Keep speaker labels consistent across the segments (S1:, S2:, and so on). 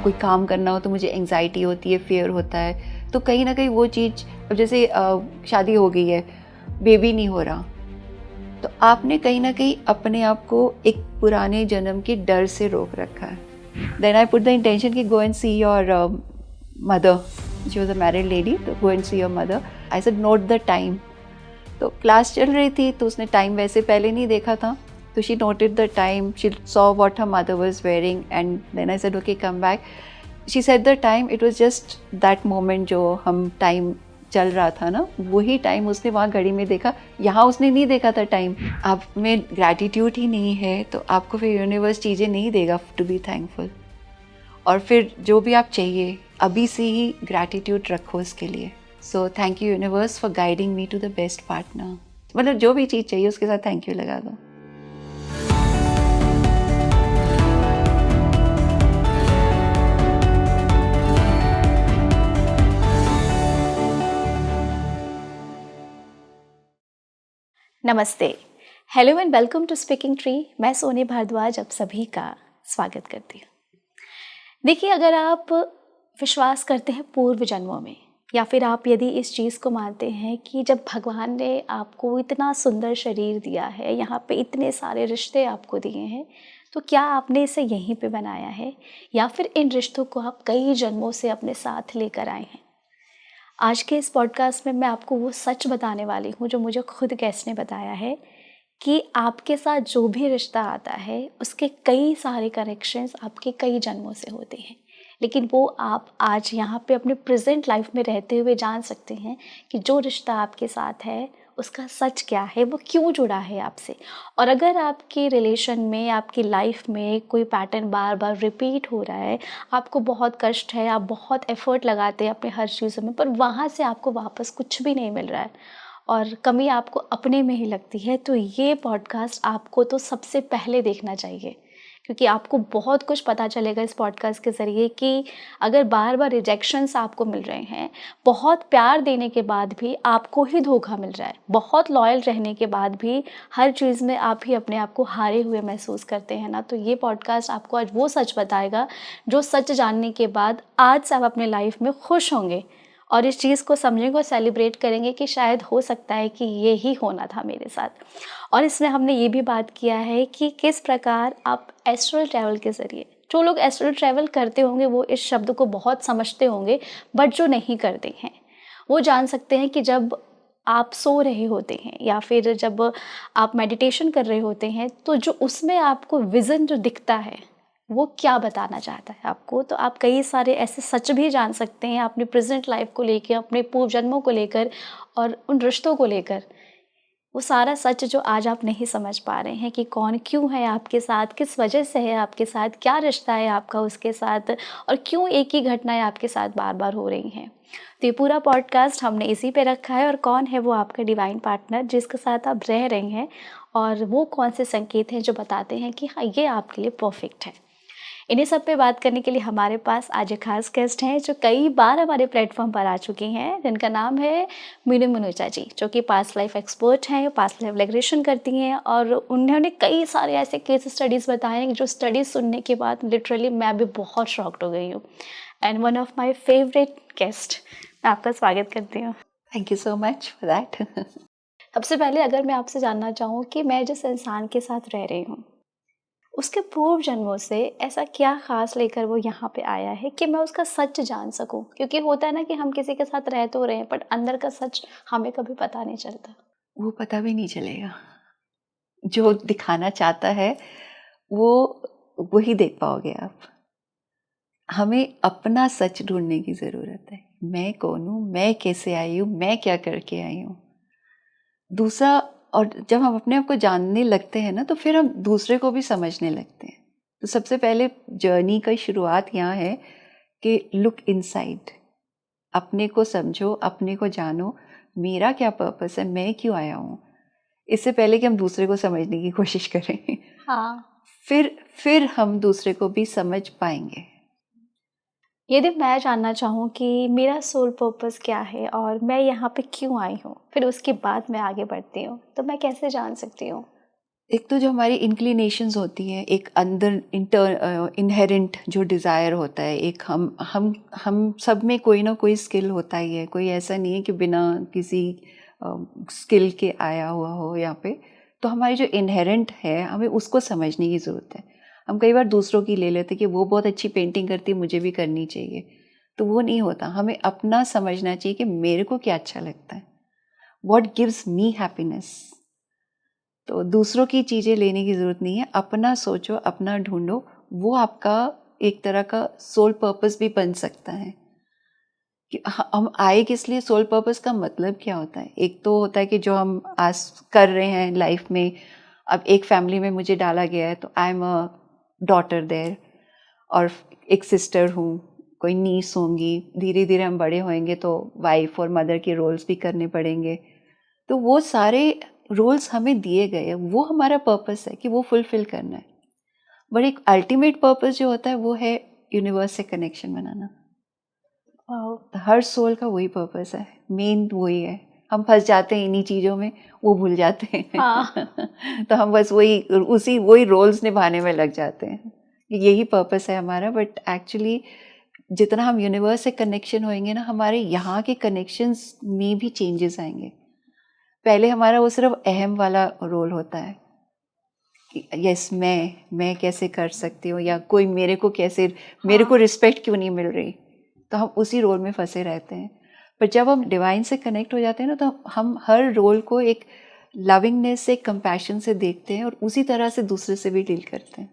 S1: कोई काम करना हो तो मुझे एंग्जाइटी होती है, फियर होता है। तो कहीं ना कहीं वो चीज़, अब जैसे शादी हो गई है, बेबी नहीं हो रहा, तो आपने कहीं ना कहीं अपने आप को एक पुराने जन्म के डर से रोक रखा है। Then I put the intention कि go and see your mother, she was a married lady, तो go and see your mother. I said note the time. तो क्लास चल रही थी तो उसने टाइम वैसे पहले नहीं देखा था, तो she noted the time, she saw what her mother was wearing and then I said okay come back. She said the time, it was just that moment जो हम टाइम चल रहा था ना, वही टाइम उसने वहाँ घड़ी में देखा, यहाँ उसने नहीं देखा था टाइम। आप में ग्रैटिट्यूड ही नहीं है तो आपको फिर यूनिवर्स चीज़ें नहीं देगा टू बी थैंकफुल। और फिर जो भी आप चाहिए अभी से ही ग्रैटिट्यूड रखो इसके लिए। So thank you universe for guiding me to the best partner. मतलब जो भी चीज़ चाहिए उसके साथ थैंक यू लगा दो।
S2: नमस्ते, hello and welcome to speaking tree. मैं सोनी भारद्वाज आप सभी का स्वागत करती हूँ। देखिए, अगर आप विश्वास करते हैं पूर्व जन्मों में, या फिर आप यदि इस चीज़ को मानते हैं कि जब भगवान ने आपको इतना सुंदर शरीर दिया है, यहाँ पे इतने सारे रिश्ते आपको दिए हैं, तो क्या आपने इसे यहीं पे बनाया है या फिर इन रिश्तों को आप कई जन्मों से अपने साथ लेकर आए हैं? आज के इस पॉडकास्ट में मैं आपको वो सच बताने वाली हूँ जो मुझे खुद गैस ने बताया है कि आपके साथ जो भी रिश्ता आता है उसके कई सारे कनेक्शंस आपके कई जन्मों से होते हैं, लेकिन वो आप आज यहाँ पे अपने प्रेजेंट लाइफ में रहते हुए जान सकते हैं कि जो रिश्ता आपके साथ है उसका सच क्या है, वो क्यों जुड़ा है आपसे। और अगर आपके रिलेशन में, आपकी लाइफ में कोई पैटर्न बार बार रिपीट हो रहा है, आपको बहुत कष्ट है, आप बहुत एफर्ट लगाते हैं अपने हर चीज़ों में, पर वहाँ से आपको वापस कुछ भी नहीं मिल रहा है और कमी आपको अपने में ही लगती है, तो ये पॉडकास्ट आपको तो सबसे पहले देखना चाहिए, क्योंकि आपको बहुत कुछ पता चलेगा इस पॉडकास्ट के ज़रिए कि अगर बार बार रिजेक्शंस आपको मिल रहे हैं, बहुत प्यार देने के बाद भी आपको ही धोखा मिल रहा है, बहुत लॉयल रहने के बाद भी हर चीज़ में आप ही अपने आप को हारे हुए महसूस करते हैं ना, तो ये पॉडकास्ट आपको आज वो सच बताएगा जो सच जानने के बाद आज से आप अपने लाइफ में खुश होंगे और इस चीज़ को समझेंगे और सेलिब्रेट करेंगे कि शायद हो सकता है कि ये ही होना था मेरे साथ। और इसमें हमने ये भी बात किया है कि किस प्रकार आप एस्ट्रल ट्रैवल के ज़रिए, जो लोग एस्ट्रल ट्रैवल करते होंगे वो इस शब्द को बहुत समझते होंगे, बट जो नहीं करते हैं वो जान सकते हैं कि जब आप सो रहे होते हैं या फिर जब आप मेडिटेशन कर रहे होते हैं तो जो उसमें आपको विज़न जो दिखता है वो क्या बताना चाहता है आपको। तो आप कई सारे ऐसे सच भी जान सकते हैं अपनी प्रेजेंट लाइफ को लेकर, अपने पूर्व जन्मों को लेकर और उन रिश्तों को लेकर। वो सारा सच जो आज आप नहीं समझ पा रहे हैं कि कौन क्यों है आपके साथ, किस वजह से है आपके साथ, क्या रिश्ता है आपका उसके साथ और क्यों एक ही घटनाएं आपके साथ बार बार हो रही हैं। तो ये पूरा पॉडकास्ट हमने इसी पे रखा है। और कौन है वो आपका डिवाइन पार्टनर जिसके साथ आप रह रहे हैं और वो कौन से संकेत हैं जो बताते हैं कि हाँ, ये आपके लिए परफेक्ट है। इन्हीं सब पे बात करने के लिए हमारे पास आज एक खास गेस्ट हैं जो कई बार हमारे प्लेटफॉर्म पर आ चुकी हैं, जिनका नाम है मीनू मनुजा जी, जो कि पास्ट लाइफ एक्सपर्ट हैं, पास्ट लाइफ रिग्रेशन करती हैं और उन्होंने कई सारे ऐसे केस स्टडीज़ बताए हैं जो स्टडीज़ सुनने के बाद लिटरली मैं भी बहुत शॉक्ड हो गई हूँ। And one of my favourite guest, मैं आपका स्वागत करती हूँ।
S1: Thank you so much for that.
S2: सबसे पहले अगर मैं आपसे जानना चाहूँ कि मैं जिस इंसान के साथ रह रही हूँ उसके पूर्व जन्मों से ऐसा क्या खास लेकर वो यहाँ पे आया है कि मैं उसका सच जान सकूं, क्योंकि होता है ना कि हम किसी के साथ रह तो रहे हैं बट अंदर का सच हमें कभी पता नहीं चलता।
S1: वो पता भी नहीं चलेगा, जो दिखाना चाहता है वो वही देख पाओगे आप। हमें अपना सच ढूंढने की ज़रूरत है। मैं कौन हूँ, मैं कैसे आई हूँ, मैं क्या करके आई हूँ। दूसरा, और जब हम अपने आप को जानने लगते हैं ना तो फिर हम दूसरे को भी समझने लगते हैं। तो सबसे पहले जर्नी का शुरुआत यहाँ है कि लुक इनसाइड, अपने को समझो, अपने को जानो, मेरा क्या पर्पस है, मैं क्यों आया हूँ, इससे पहले कि हम दूसरे को समझने की कोशिश करें।
S2: हाँ,
S1: फिर हम दूसरे को भी समझ पाएंगे।
S2: यदि मैं जानना चाहूँ कि मेरा सोल पर्पस क्या है और मैं यहाँ पे क्यों आई हूँ, फिर उसके बाद मैं आगे बढ़ती हूँ, तो मैं कैसे जान सकती हूँ?
S1: एक तो जो हमारी इंक्लिनेशंस होती हैं, एक अंदर इनहेरेंट जो डिज़ायर होता है, एक हम सब में कोई ना कोई स्किल होता ही है, कोई ऐसा नहीं है कि बिना किसी स्किल के आया हुआ हो यहाँ पे। तो हमारी जो इनहेरेंट है हमें उसको समझने की ज़रूरत है। हम कई बार दूसरों की ले लेते कि वो बहुत अच्छी पेंटिंग करती है, मुझे भी करनी चाहिए, तो वो नहीं होता। हमें अपना समझना चाहिए कि मेरे को क्या अच्छा लगता है, व्हाट गिव्स मी हैप्पीनेस। तो दूसरों की चीज़ें लेने की ज़रूरत नहीं है, अपना सोचो, अपना ढूंढो, वो आपका एक तरह का सोल पर्पस भी बन सकता है। कि हम आए किस लिए, सोल पर्पस का मतलब क्या होता है। एक तो होता है कि जो हम आज कर रहे हैं लाइफ में, अब एक फैमिली में मुझे डाला गया है तो I am a daughter there, और एक सिस्टर हूँ, कोई नीस होंगी, धीरे धीरे हम बड़े होएंगे तो वाइफ और मदर के रोल्स भी करने पड़ेंगे। तो वो सारे रोल्स हमें दिए गए हैं, वो हमारा पर्पस है कि वो फुलफिल करना है। बट एक अल्टीमेट पर्पस जो होता है वो है यूनिवर्स से कनेक्शन बनाना। तो हर सोल का वही पर्पस है, मेन वही है। हम फंस जाते हैं इन्हीं चीज़ों में, वो भूल जाते हैं।
S2: हाँ।
S1: तो हम बस वही रोल्स निभाने में लग जाते हैं, यही पर्पस है हमारा। बट एक्चुअली जितना हम यूनिवर्स से कनेक्शन होएंगे ना, हमारे यहाँ के कनेक्शंस में भी चेंजेस आएंगे। पहले हमारा वो सिर्फ अहम वाला रोल होता है कि यस मैं कैसे कर सकती हूँ, या कोई मेरे को कैसे, मेरे को रिस्पेक्ट क्यों नहीं मिल रही, तो हम उसी रोल में फंसे रहते हैं। पर जब हम डिवाइन से कनेक्ट हो जाते हैं ना, तो हम हर रोल को एक लविंगनेस से, कंपैशन से देखते हैं और उसी तरह से दूसरे से भी डील करते हैं।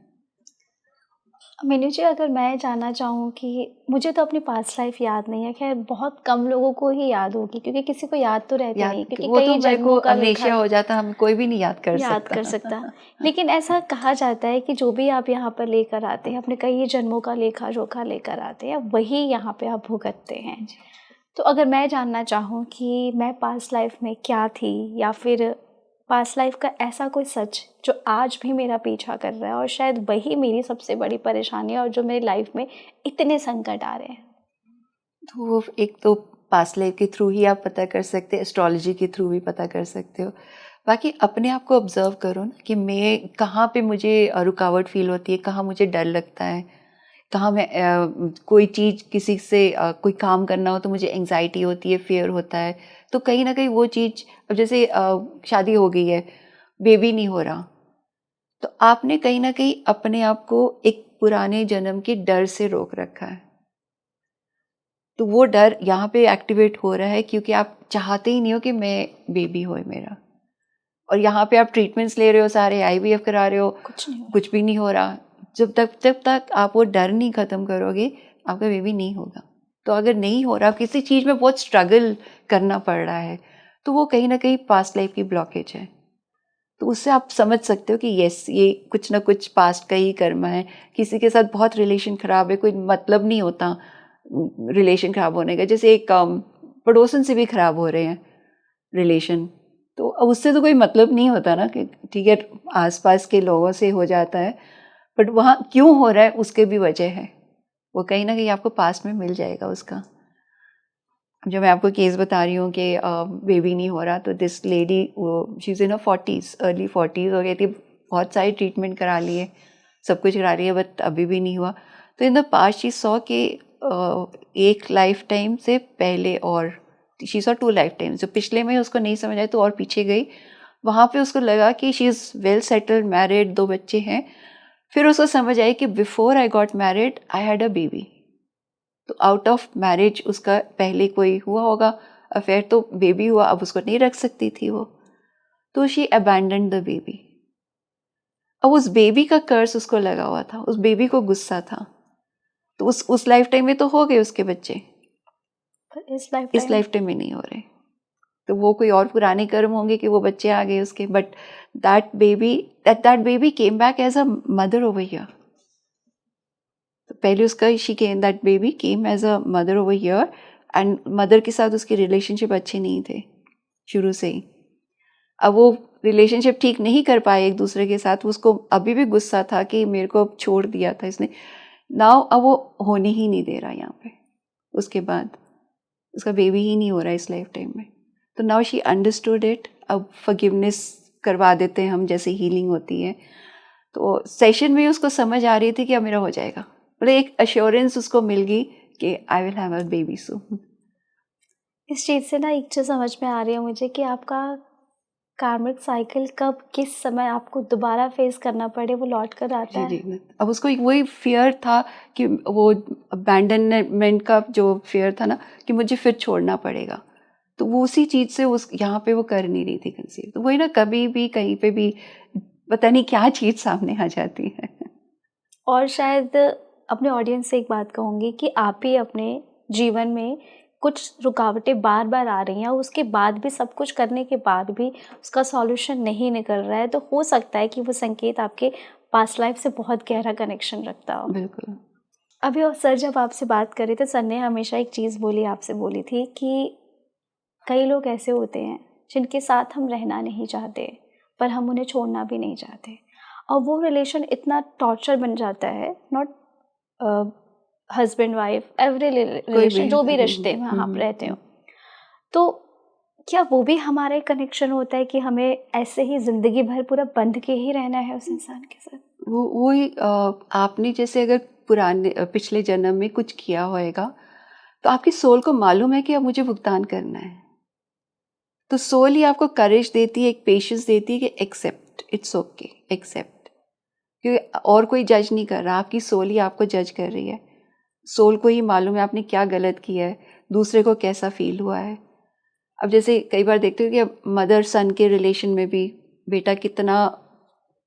S2: मीनू जी, अगर मैं जानना चाहूँ कि मुझे तो अपनी पास्ट लाइफ याद नहीं है, खैर बहुत कम लोगों को ही याद होगी, क्योंकि किसी को याद तो रहती नहीं, क्योंकि
S1: वो तो
S2: कई
S1: मेरे को
S2: जन्मों का
S1: अमनेशिया हो जाता, हम कोई भी नहीं याद कर
S2: सकता। लेकिन ऐसा कहा जाता है कि जो भी आप यहाँ पर लेकर आते हैं, अपने कई जन्मों का लेखा जोखा लेकर आते हैं, वही यहाँ पे आप भुगतते हैं। तो अगर मैं जानना चाहूँ कि मैं पास्ट लाइफ में क्या थी, या फिर पास्ट लाइफ का ऐसा कोई सच जो आज भी मेरा पीछा कर रहा है, और शायद वही मेरी सबसे बड़ी परेशानी है और जो मेरी लाइफ में इतने संकट आ रहे हैं।
S1: तो वो एक तो पास्ट लाइफ के थ्रू ही आप पता कर सकते हैं, एस्ट्रोलॉजी के थ्रू भी पता कर सकते हो। बाकी अपने आप को ऑब्जर्व करो ना कि मैं कहाँ पे मुझे रुकावट फील होती है, कहाँ मुझे डर लगता है, कहाँ मैं कोई चीज़ किसी से कोई काम करना हो तो मुझे एंग्जाइटी होती है, फियर होता है। तो कहीं ना कहीं वो चीज़, अब जैसे शादी हो गई है, बेबी नहीं हो रहा, तो आपने कहीं ना कहीं अपने आप को एक पुराने जन्म के डर से रोक रखा है। तो वो डर यहाँ पे एक्टिवेट हो रहा है क्योंकि आप चाहते ही नहीं हो कि मैं बेबी होए मेरा, और यहाँ पे आप ट्रीटमेंट्स ले रहे हो, सारे IVF करा रहे हो, कुछ भी नहीं हो रहा। जब तक आप वो डर नहीं ख़त्म करोगे, आपका बेबी नहीं होगा। तो अगर नहीं हो रहा, किसी चीज़ में बहुत स्ट्रगल करना पड़ रहा है, तो वो कहीं ना कहीं पास्ट लाइफ की ब्लॉकेज है। तो उससे आप समझ सकते हो कि यस, ये कुछ ना कुछ पास्ट का ही कर्म है। किसी के साथ बहुत रिलेशन ख़राब है, कोई मतलब नहीं होता रिलेशन ख़राब होने का। जैसे एक पड़ोसन से भी ख़राब हो रहे हैं रिलेशन, तो अब उससे तो कोई मतलब नहीं होता ना, कि ठीक है आसपास के लोगों से हो जाता है, बट वहाँ क्यों हो रहा है उसके भी वजह है। वो कहीं ना कहीं आपको पास्ट में मिल जाएगा उसका। जो मैं आपको केस बता रही हूँ कि बेबी नहीं हो रहा, तो this lady, she is in a 40s, early 40s हो गई थी, बहुत सारी ट्रीटमेंट करा लिए, सब कुछ करा लिया, बट अभी भी नहीं हुआ। तो इन द पास्ट शी सॉ कि एक लाइफ टाइम से पहले, और शी सॉ 2 लाइफ टाइम, जो पिछले में उसको नहीं समझ आया तो और पीछे गई, वहाँ पे उसको लगा कि she is well settled, married, 2 बच्चे हैं। फिर उसको समझ आई कि before I got married I had a baby. तो आउट ऑफ मैरिज उसका पहले कोई हुआ होगा अफेयर, तो बेबी हुआ, अब उसको नहीं रख सकती थी वो, तो शी अबैंडन्ड द बेबी। अब उस बेबी का कर्स उसको लगा हुआ था, उस बेबी को गुस्सा था, तो उस लाइफ टाइम में तो हो गए उसके बच्चे, इस लाइफ टाइम में नहीं हो रहे। तो वो कोई और पुराने कर्म होंगे कि वो बच्चे आ गए उसके, but that baby came back as a mother over here. तो पहले उसका that baby came as a mother over here, and mother के साथ उसके रिलेशनशिप अच्छे नहीं थे शुरू से ही। अब वो रिलेशनशिप ठीक नहीं कर पाए एक दूसरे के साथ, उसको अभी भी गुस्सा था कि मेरे को छोड़ दिया था इसने। नाउ अब वो होने ही नहीं दे रहा यहाँ पे, उसके बाद उसका बेबी ही नहीं हो रहा इस लाइफ टाइम में। तो नाउ शी अंडरस्टूड इट। अब फॉरगिवनेस करवा देते हैं हम, जैसे हीलिंग होती है। तो सेशन में उसको समझ आ रही थी कि अब मेरा हो जाएगा, मतलब एक अश्योरेंस उसको मिल गई कि I will have a baby soon.
S2: इस चीज़ से ना एक चीज़ समझ में आ रही है मुझे कि आपका कार्मिक साइकिल कब किस समय आपको दोबारा फेस करना पड़े वो लौट कर आता है।
S1: जी। अब उसको एक वही फियर था कि वो अबैंडनमेंट का जो फियर था ना, कि मुझे फिर छोड़ना पड़ेगा, तो वो उसी चीज़ से उस यहाँ पे वो कर नहीं रही थी कंसीव। तो वही ना, कभी भी कहीं पे भी पता नहीं क्या चीज़ सामने आ जाती है।
S2: और शायद अपने ऑडियंस से एक बात कहूँगी कि आप ही अपने जीवन में कुछ रुकावटें बार बार आ रही हैं और उसके बाद भी, सब कुछ करने के बाद भी उसका सॉल्यूशन नहीं निकल रहा है, तो हो सकता है कि वो संकेत आपके पास्ट लाइफ से बहुत गहरा कनेक्शन रखता हो।
S1: बिल्कुल।
S2: अभी और सर जब आपसे बात कर रहे थे, सर ने हमेशा एक चीज़ आपसे बोली थी कि कई लोग ऐसे होते हैं जिनके साथ हम रहना नहीं चाहते पर हम उन्हें छोड़ना भी नहीं चाहते, और वो रिलेशन इतना टॉर्चर बन जाता है, not husband wife, every relation, जो भी रिश्ते में आप रहते हो, तो क्या वो भी हमारा कनेक्शन होता है कि हमें ऐसे ही जिंदगी भर पूरा बंध के ही रहना है उस इंसान के साथ?
S1: वही आपने जैसे अगर पुराने पिछले जन्म में कुछ किया होएगा, तो आपकी सोल को मालूम है कि अब मुझे भुगतान करना है, तो सोल ही आपको करेज देती है, एक पेशेंस देती है कि एक्सेप्ट, इट्स ओके, एक्सेप्ट। क्योंकि और कोई जज नहीं कर रहा, आपकी सोल ही आपको जज कर रही है। सोल को ही मालूम है आपने क्या गलत किया है, दूसरे को कैसा फील हुआ है। अब जैसे कई बार देखते हो कि मदर सन के रिलेशन में भी बेटा कितना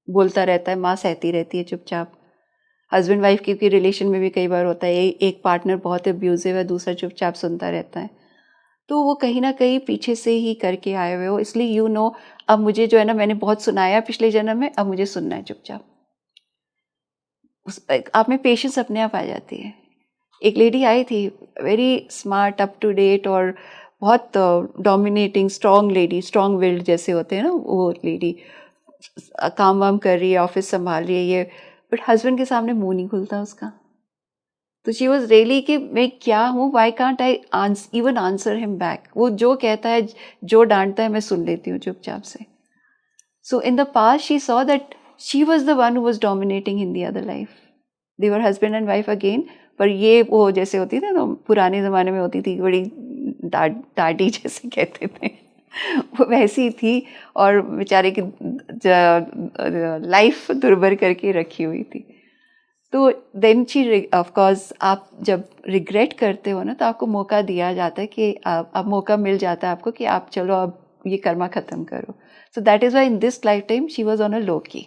S1: बोलता रहता है, माँ सहती रहती है चुपचाप। हस्बैंड वाइफ की रिलेशन में भी कई बार होता है, एक पार्टनर बहुत अब्यूजिव है, दूसरा चुपचाप सुनता रहता है। तो वो कहीं ना कहीं पीछे से ही करके आए हुए हो, इसलिए अब मुझे जो है ना, मैंने बहुत सुनाया पिछले जन्म में, अब मुझे सुनना है चुपचाप। आप में पेशेंस अपने आप आ जाती है। एक लेडी आई थी, very smart, up to date, और बहुत dominating, strong lady, strong willed जैसे होते हैं ना, वो लेडी काम वाम कर रही है, ऑफिस संभाल रही है ये, बट हस्बैंड के सामने मुंह नहीं खुलता उसका। तो शी वॉज रियली कि मैं क्या हूँ, why can't I even answer him back. वो जो कहता है, जो डांटता है, मैं सुन लेती हूँ चुपचाप से। So in the past she saw that she was the one who was dominating in the other life. They were husband and wife again, पर ये वो जैसे होती थी ना, पुराने ज़माने में होती थी, बड़ी डाटी जैसे कहते थे, वो वैसी थी, और बेचारे की लाइफ दुर्भर करके रखी हुई थी। तो देन शी, ऑफकोर्स आप जब रिग्रेट करते हो ना, तो आपको मौका दिया जाता है कि अब मौका मिल जाता है आपको कि आप चलो अब ये कर्मा ख़त्म करो। So that is why in this life time she was on a low key,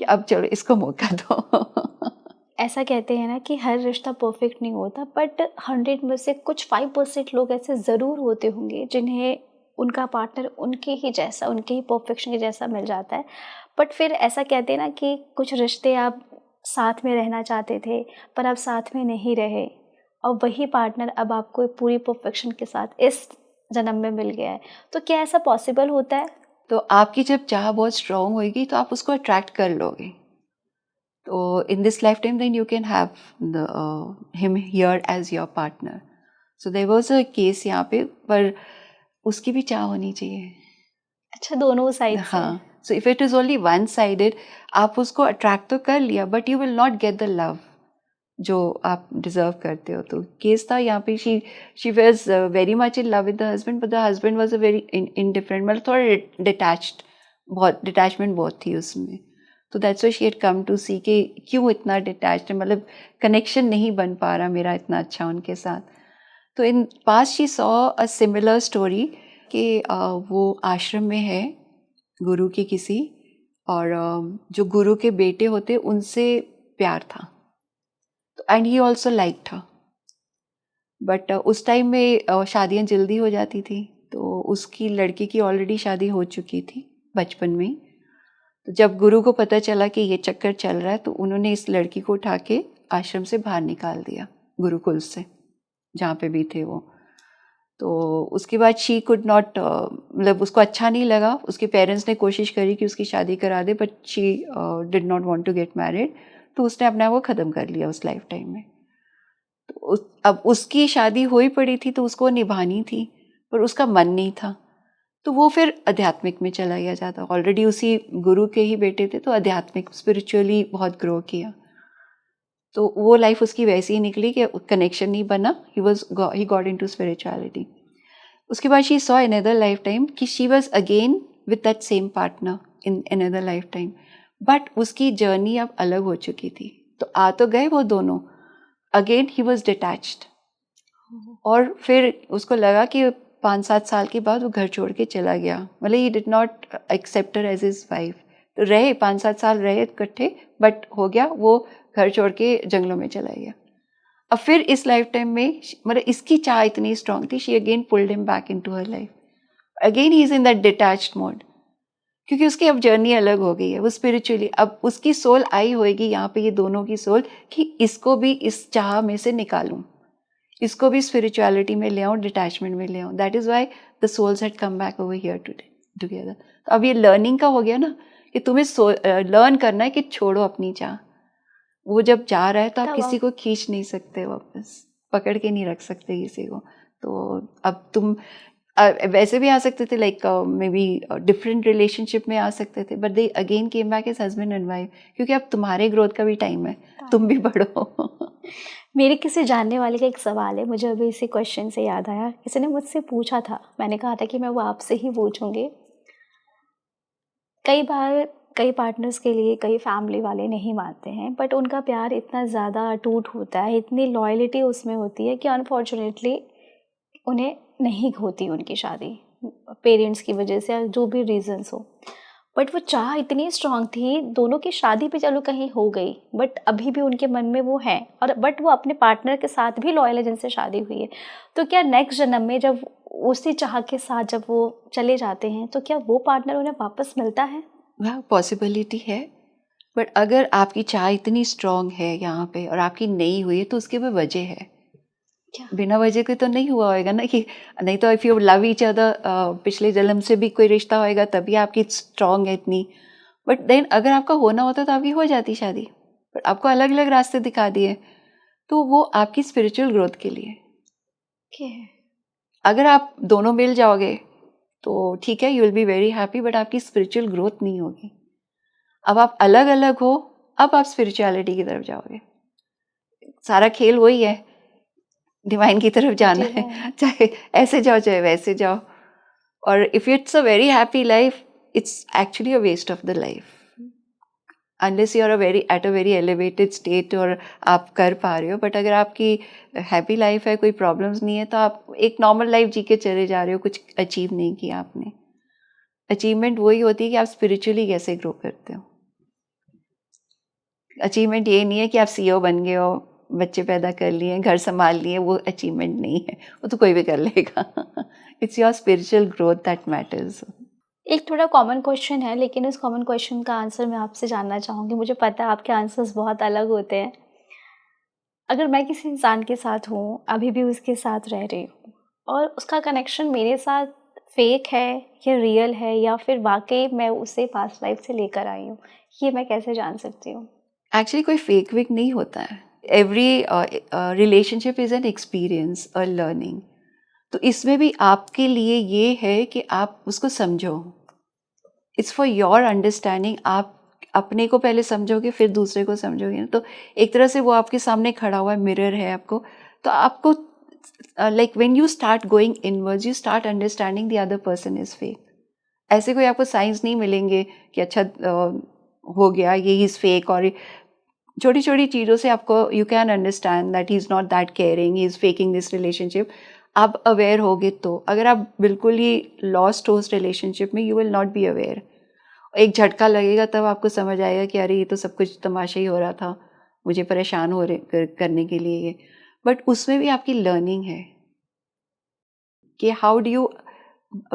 S1: कि अब चलो इसको मौका दो।
S2: ऐसा कहते हैं ना कि हर रिश्ता परफेक्ट नहीं होता, बट 100 में से कुछ 5% लोग ऐसे ज़रूर होते होंगे जिन्हें उनका पार्टनर उनके ही जैसा, उनके ही परफेक्शन के जैसा मिल जाता है। बट फिर ऐसा कहते हैं ना कि कुछ रिश्ते आप साथ में रहना चाहते थे पर आप साथ में नहीं रहे, और वही पार्टनर अब आपको पूरी परफेक्शन के साथ इस जन्म में मिल गया है। तो क्या ऐसा पॉसिबल होता है?
S1: तो आपकी जब चाह बहुत स्ट्रांग होगी तो आप उसको अट्रैक्ट कर लोगे। तो in this life time then you can have him here as your partner. So there was a case यहाँ पे, पर उसकी भी चाह होनी चाहिए।
S2: अच्छा, दोनों साइड से।
S1: हाँ, so if it is only one sided, आप उसको अट्रैक्ट तो कर लिया, but you will not get the love जो आप डिजर्व करते हो। तो केस था यहाँ पे, she was very much in love with the husband, but the husband was a very indifferent, मतलब थोड़ा डिटैच्ड, बहुत डिटैचमेंट बहुत थी उसमें। तो that's why she had come to see कि क्यों इतना डिटैच्ड है, मतलब कनेक्शन नहीं बन पा रहा मेरा इतना अच्छा उनके साथ। तो in past she saw a similar story कि वो आश्रम में है गुरु के किसी, और जो गुरु के बेटे होते उनसे प्यार था, एंड ही ऑल्सो लाइक था। बट उस टाइम में शादियाँ जल्दी हो जाती थी, तो उसकी लड़की की ऑलरेडी शादी हो चुकी थी बचपन में ही। तो जब गुरु को पता चला कि ये चक्कर चल रहा है, तो उन्होंने इस लड़की को उठा के आश्रम से बाहर निकाल दिया, गुरुकुल से जहाँ पे भी थे वो। तो उसके बाद शी कुड नॉट, मतलब उसको अच्छा नहीं लगा। उसके पेरेंट्स ने कोशिश करी कि उसकी शादी करा दे, but she did not want to get married. तो उसने अपने आप को ख़त्म कर लिया उस लाइफ टाइम में। तो अब उसकी शादी हो ही पड़ी थी, तो उसको निभानी थी, पर उसका मन नहीं था। तो वो फिर आध्यात्मिक में चला गया ज़्यादा। ऑलरेडी उसी गुरु के ही बेटे थे, तो आध्यात्मिक स्पिरिचुअली बहुत ग्रो किया। तो वो लाइफ उसकी वैसी ही निकली कि कनेक्शन नहीं बना, ही गॉट इनटू स्पिरिचुअलिटी। उसके बाद she saw another life time कि she was again with that same partner in another life time, but उसकी जर्नी अब अलग हो चुकी थी। तो आ तो गए वो दोनों, अगेन ही वॉज डिटैच्ड। और फिर उसको लगा कि 5-7 साल के बाद वो घर छोड़ के चला गया, मतलब he did not accept her as his wife. तो रहे 5-7 साल रहे इकट्ठे, बट हो गया वो घर छोड़ के जंगलों में चला गया। अब फिर इस लाइफ टाइम में मतलब इसकी चाह इतनी स्ट्रांग थी, she again pulled him back into her life. Again he is in that detached mode, क्योंकि उसकी अब जर्नी अलग हो गई है, वो स्पिरिचुअली अब उसकी सोल आई होएगी यहाँ पे, ये दोनों की सोल, कि इसको भी इस चाह में से निकालूं, इसको भी स्पिरिचुअलिटी में ले आऊं, डिटैचमेंट में ले आऊं। That is why the souls had come back over here together. तो अब ये लर्निंग का हो गया ना, कि तुम्हें लर्न करना है कि छोड़ो अपनी चाह। वो जब जा रहा है तो आप किसी को खींच नहीं सकते, वापस पकड़ के नहीं रख सकते किसी को। तो अब तुम वैसे भी आ सकते थे, like maybe different relationship में आ सकते थे, but they again came back as husband and wife, क्योंकि अब तुम्हारे ग्रोथ का भी टाइम है, तुम भी बढ़ो।
S2: मेरे किसी जानने वाले का एक सवाल है, मुझे अभी इसी क्वेश्चन से याद आया। किसी ने मुझसे पूछा था, मैंने कहा था कि मैं वो आपसे ही पूछूंगी। कई बार कई पार्टनर्स के लिए कई फैमिली वाले नहीं मानते हैं, बट उनका प्यार इतना ज़्यादा अटूट होता है, इतनी लॉयल्टी उसमें होती है कि अनफॉर्चुनेटली उन्हें नहीं होती उनकी शादी, पेरेंट्स की वजह से या जो भी रीजंस हो। बट वो चाह इतनी स्ट्रांग थी, दोनों की शादी पे चलो कहीं हो गई, बट अभी भी उनके मन में वो है, और बट वो अपने पार्टनर के साथ भी लॉयल है जिनसे शादी हुई है। तो क्या नेक्स्ट जन्म में जब उसी चाह के साथ जब वो चले जाते हैं, तो क्या वो पार्टनर उन्हें वापस मिलता है?
S1: वह पॉसिबिलिटी है, बट अगर आपकी चाह इतनी स्ट्रांग है यहाँ पे और आपकी नहीं हुई है, तो उसकी भी वजह है।
S2: क्या?
S1: बिना वजह के तो नहीं हुआ होगा ना, कि नहीं तो if you love each other, पिछले जन्म से भी कोई रिश्ता होएगा तभी आपकी स्ट्रांग है इतनी। बट देन अगर आपका होना होता तो आपकी हो जाती शादी, बट आपको अलग अलग रास्ते दिखा दिए, तो वो आपकी स्पिरिचुअल ग्रोथ के लिए। अगर आप दोनों मिल जाओगे तो ठीक है, you will be very happy, but आपकी स्पिरिचुअल ग्रोथ नहीं होगी। अब आप अलग अलग हो, अब आप स्पिरिचुअलिटी की तरफ जाओगे। सारा खेल वही है, डिवाइन की तरफ जाना है, चाहे ऐसे जाओ चाहे वैसे जाओ। और if it's a very happy life, it's actually a waste of the life, unless you are at a very elevated state और आप कर पा रहे हो। बट अगर आपकी हैप्पी लाइफ है, कोई प्रॉब्लम्स नहीं है, तो आप एक नॉर्मल लाइफ जी के चले जा रहे हो, कुछ अचीव नहीं किया आपने। अचीवमेंट वही होती है कि आप स्पिरिचुअली कैसे ग्रो करते हो। अचीवमेंट ये नहीं है कि आप CEO बन गए हो, बच्चे पैदा कर लिए, घर संभाल लिए, वो अचीवमेंट नहीं है, वो तो कोई भी कर लेगा। It's your spiritual growth that matters.
S2: एक थोड़ा कॉमन क्वेश्चन है, लेकिन इस कॉमन क्वेश्चन का आंसर मैं आपसे जानना चाहूँगी। मुझे पता है आपके आंसर्स बहुत अलग होते हैं। अगर मैं किसी इंसान के साथ हूँ, अभी भी उसके साथ रह रही हूँ, और उसका कनेक्शन मेरे साथ फेक है या रियल है, या फिर वाकई मैं उसे पास्ट लाइफ से लेकर आई हूँ, ये मैं कैसे जान सकती हूँ?
S1: एक्चुअली कोई फेक वेक नहीं होता है। Every relationship is an experience, a learning. तो इसमें भी आपके लिए ये है कि आप उसको समझो, इट्स फॉर योर अंडरस्टैंडिंग। आप अपने को पहले समझोगे, फिर दूसरे को समझोगे ना, तो एक तरह से वो आपके सामने खड़ा हुआ मिरर है आपको। तो आपको like when you start going inwards, you start understanding the other person is fake. ऐसे कोई आपको साइंस नहीं मिलेंगे कि अच्छा हो गया ये इज़ फेक, और छोटी छोटी चीज़ों से आपको you can understand that he is not that caring, he is faking this relationship. आप अवेयर होगे तो। अगर आप बिल्कुल ही लॉस्ट हो उस रिलेशनशिप में, you will not be aware. एक झटका लगेगा तब आपको समझ आएगा कि अरे ये तो सब कुछ तमाशा ही हो रहा था, मुझे परेशान हो रहे करने के लिए ये। बट उसमें भी आपकी लर्निंग है कि how do you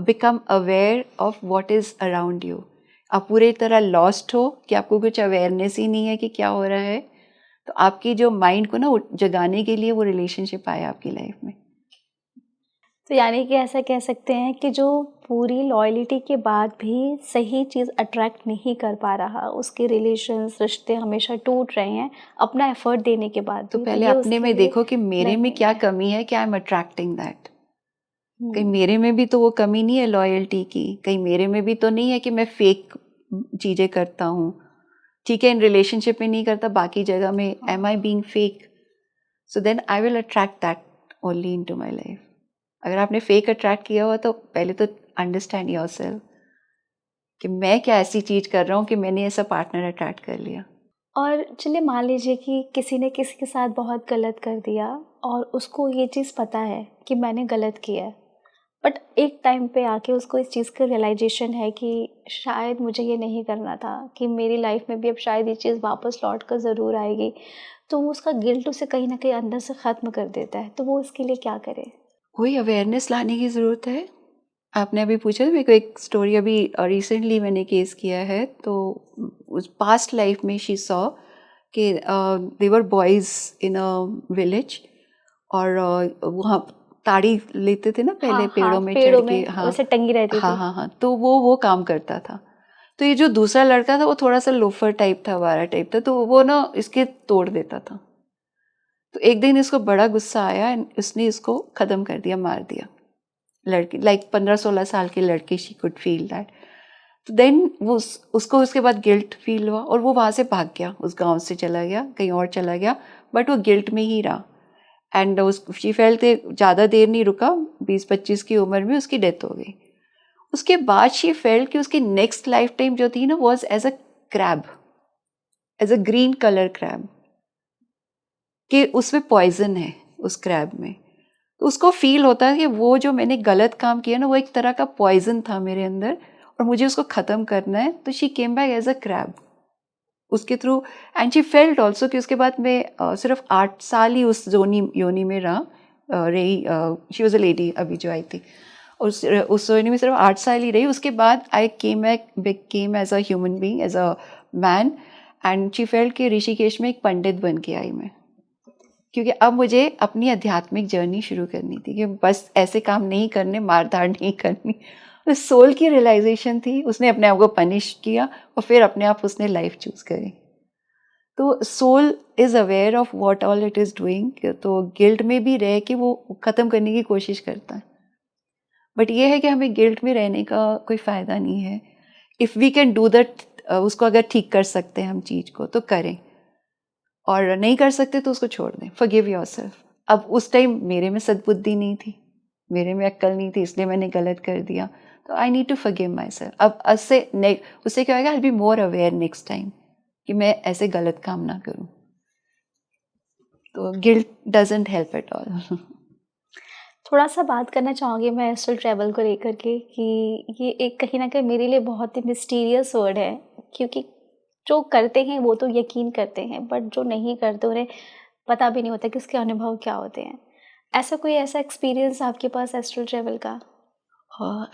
S1: become aware of what is around you. आप पूरी तरह लॉस्ट हो कि आपको कुछ अवेयरनेस ही नहीं है कि क्या हो रहा है, तो आपकी जो माइंड को ना जगाने के लिए वो रिलेशनशिप आया आपकी लाइफ में।
S2: तो यानी कि ऐसा कह सकते हैं कि जो पूरी लॉयल्टी के बाद भी सही चीज़ अट्रैक्ट नहीं कर पा रहा, उसके रिलेशंस, रिश्ते हमेशा टूट रहे हैं अपना एफर्ट देने के बाद।
S1: तो पहले अपने में देखो कि मेरे में क्या कमी है, क्या आई एम अट्रैक्टिंग दैट। कहीं मेरे में भी तो वो कमी नहीं है लॉयल्टी की, कहीं मेरे में भी तो नहीं है कि मैं फेक चीज़ें करता हूँ। ठीक है, इन रिलेशनशिप में नहीं करता, बाकी जगह में am I being fake? So then I will attract that only into my life. अगर आपने फेक अट्रैक्ट किया हुआ तो पहले तो अंडरस्टैंड योरसेल्फ कि मैं क्या ऐसी चीज़ कर रहा हूँ कि मैंने ऐसा पार्टनर अट्रैक्ट कर लिया।
S2: और चलिए मान लीजिए कि किसी ने किसी के साथ बहुत गलत कर दिया और उसको ये चीज़ पता है कि मैंने गलत किया है, बट एक टाइम पे आके उसको इस चीज़ का रियलाइजेशन है कि शायद मुझे ये नहीं करना था, कि मेरी लाइफ में भी अब शायद ये चीज़ वापस लौट कर ज़रूर आएगी, तो वो उसका गिल्ट उसे कहीं ना कहीं अंदर से ख़त्म कर देता है, तो वो इसके लिए क्या करे?
S1: कोई अवेयरनेस लाने की ज़रूरत है। आपने अभी पूछा, मेरे को एक स्टोरी अभी रिसेंटली मैंने केस किया है, तो उस पास्ट लाइफ में शी सॉ कि देवर बॉयज़ इन अ विलेज, और वहाँ ताड़ी लेते थे ना पहले,
S2: हाँ
S1: पेड़ों
S2: हाँ,
S1: में
S2: पेड़ों
S1: चढ़ के,
S2: में
S1: हाँ
S2: उसे टंगी रहती
S1: हाँ
S2: थी।
S1: हाँ हाँ, तो वो काम करता था। तो ये जो दूसरा लड़का था वो थोड़ा सा लोफर टाइप था, वारा टाइप था, तो वो ना इसके तोड़ देता था। तो एक दिन इसको बड़ा गुस्सा आया एंड उसने इसको ख़त्म कर दिया, मार दिया। लड़की लाइक 15-16 साल की लड़की, शी कुड फील दैट। तो देन वो उसको उसके बाद गिल्ट फील हुआ और वो वहाँ से भाग गया, उस गांव से चला गया, कहीं और चला गया, बट वो गिल्ट में ही रहा। एंड उस शी फेल्ट, ज़्यादा देर नहीं रुका, 20-25 की उम्र में उसकी डेथ हो गई। उसके बाद शी फेल्ट कि उसकी नेक्स्ट लाइफ टाइम जो थी ना was as a crab, as a green colour crab, कि उसमें पॉइजन है उस क्रैब में। तो उसको फील होता है कि वो जो मैंने गलत काम किया ना वो एक तरह का पॉइजन था मेरे अंदर और मुझे उसको ख़त्म करना है। तो she came back as a crab उसके through. And she felt also कि उसके बाद मैं सिर्फ 8 साल ही उस योनि में रही। शी वॉज अ लेडी अभी जो आई थी, उस योनि में सिर्फ 8 साल ही रही। उसके बाद I came as a human being, as a man. And she felt कि ऋषिकेश में एक पंडित बन के आई मैं, क्योंकि अब मुझे अपनी आध्यात्मिक जर्नी शुरू करनी थी कि बस ऐसे काम नहीं करने, मारधाड़ नहीं करनी। तो सोल की रियलाइजेशन थी, उसने अपने आप को पनिश किया और फिर अपने आप उसने लाइफ चूज करी। तो soul is aware of what all it is doing, तो गिल्ट में भी रह के वो ख़त्म करने की कोशिश करता है। बट ये है कि हमें गिल्ट में रहने का कोई फ़ायदा नहीं है। If we can do that, उसको अगर ठीक कर सकते हैं हम चीज़ को तो करें, और नहीं कर सकते तो उसको छोड़ दें। Forgive yourself. अब उस टाइम मेरे में सद्बुद्धि नहीं थी, मेरे में अक्ल नहीं थी, इसलिए मैंने गलत कर दिया, तो I need to forgive myself. अब उससे क्या होगा, I will be more aware next time कि मैं ऐसे गलत काम ना करूं। तो guilt doesn't help at all.
S2: थोड़ा सा बात करना चाहूँगी मैं एस्ट्रल ट्रैवल को लेकर के, कि ये एक कहीं ना कहीं मेरे लिए बहुत ही मिस्टीरियस वर्ड है, क्योंकि जो करते हैं वो तो यकीन करते हैं, बट जो नहीं करते उन्हें पता भी नहीं होता कि उसके अनुभव क्या होते हैं। ऐसा एक्सपीरियंस आपके पास एस्ट्रल ट्रैवल का?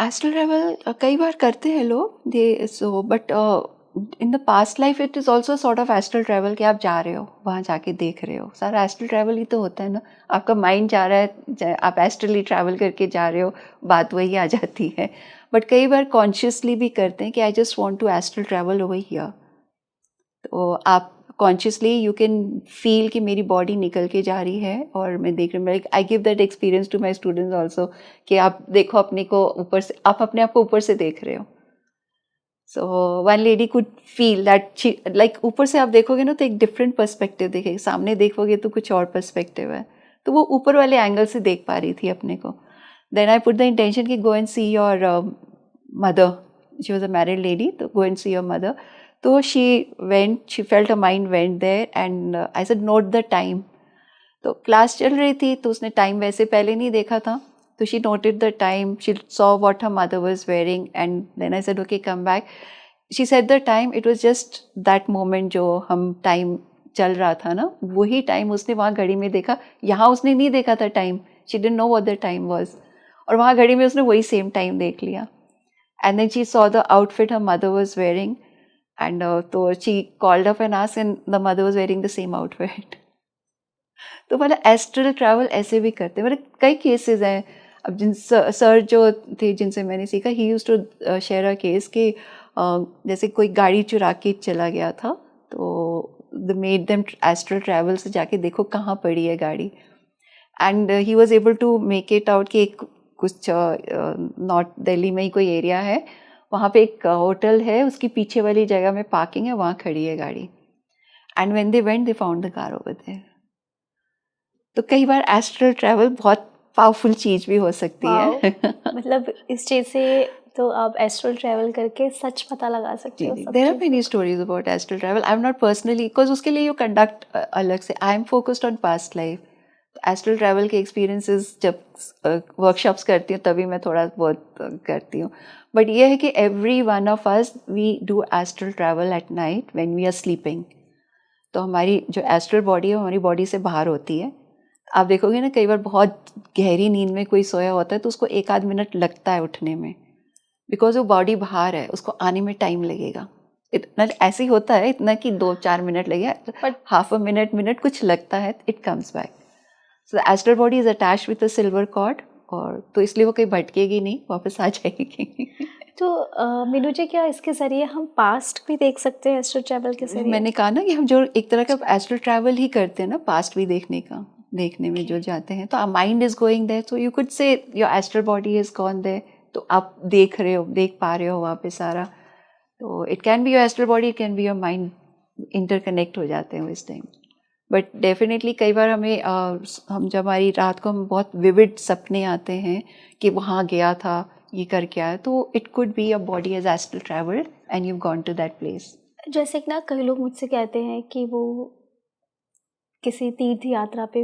S1: एस्ट्रल ट्रैवल कई बार करते हैं लोग, they so, but in the past life it is also sort of astral travel कि आप जा रहे हो, वहाँ जाके देख रहे हो। सारा एस्ट्रल ट्रैवल ही तो होता है ना, आपका माइंड जा रहा है, आप एस्ट्रली ट्रैवल करके जा रहे हो, बात वही आ जाती है। बट कई बार कॉन्शियसली भी करते हैं कि I just want to astral travel over here. तो आप कॉन्शियसली यू कैन फील कि मेरी बॉडी निकल के जा रही है और मैं देख रही हूँ। I give that experience to my students also कि आप देखो अपने को ऊपर से, आप अपने आप को ऊपर से देख रहे हो। So one lady could feel that, like ऊपर से आप देखोगे ना तो एक डिफरेंट पर्सपेक्टिव दिखेगा, सामने देखोगे तो कुछ और पर्सपेक्टिव है। तो वो ऊपर वाले एंगल से देख पा रही थी अपने को। Then I put the intention कि go and see your mother, she was a married lady, तो go and see your mother. तो she felt a mind went there and I said note the time. तो class चल रही थी तो उसने time वैसे पहले नहीं देखा था, तो she noted the time, she saw what her mother was wearing and then I said okay come back. She said the time, it was just that moment जो हम टाइम चल रहा था ना, वही टाइम उसने वहाँ घड़ी में देखा। यहाँ उसने नहीं देखा था time, she didn't know what the time was, और वहाँ घड़ी में उसने वही सेम टाइम देख लिया। And then she saw the outfit her mother was wearing and तो she called up and asked and the mother was wearing the same outfit. तो मतलब एस्ट्रल ट्रैवल ऐसे भी करते हैं, मतलब कई केसेस हैं। अब जिन सर जो थे जिनसे मैंने सीखा, he used to share a case कि जैसे कोई गाड़ी चुरा के चला गया था, तो the made them astral travel से जाके देखो कहाँ पड़ी है गाड़ी, and he was able to make it out कि कुछ नॉर्थ दिल्ली में ही कोई एरिया है, वहाँ पे एक होटल है, उसकी पीछे वाली जगह में पार्किंग है, वहाँ खड़ी है गाड़ी. And when they went they found the car over there. तो कई बार एस्ट्रल ट्रैवल बहुत पावरफुल चीज़ भी हो सकती है.
S2: मतलब इस चीज़ से तो आप एस्ट्रल ट्रैवल करके सच पता लगा सकते हो.
S1: There are many stories about astral travel. I am not personally, because उसके लिए यू कंडक्ट अलग से. I am focused on past life. Astral travel के एक्सपीरियंसेस जब वर्कशॉप्स करती हूँ तभी मैं थोड़ा बहुत करती हूँ. बट ये है कि every one of us we do astral travel at night when we are sleeping. तो हमारी जो एस्ट्रल बॉडी है हमारी बॉडी से बाहर होती है. आप देखोगे ना, कई बार बहुत गहरी नींद में कोई सोया होता है तो उसको 1-8 मिनट लगता है उठने में, बिकॉज वो बॉडी बाहर है, उसको आने में टाइम लगेगा. इतना ऐसे ही होता है, इतना कि 2-4 मिनट लगेगा, बट हाफ अ मिनट कुछ लगता है, it comes back. So the astral body is attached with a silver cord, और तो इसलिए वो कहीं भटकेगी नहीं, वापस आ जाएगी.
S2: तो मीनू जी, क्या इसके ज़रिए हम पास्ट भी देख सकते हैं एस्ट्रल ट्रैवल के ज़रिए?
S1: मैंने कहा ना कि हम जो एक तरह का एस्ट्रल ट्रैवल ही करते हैं ना, पास्ट भी देखने में जो जाते हैं, तो our mind is going there, so you could say your astral body is gone there. तो आप देख पा रहे हो वहाँ पे सारा. तो it can be your astral body, it can be your mind, interconnect हो जाते हैं इस टाइम. बट डेफिनेटली कई बार हमें हम जब हमारी रात को हम बहुत विविड सपने आते हैं कि वहाँ गया था, ये करके आया, तो it could be your body as astral travel and you gone to that place.
S2: जैसे कि ना कई लोग मुझसे कहते हैं कि वो किसी तीर्थ यात्रा पे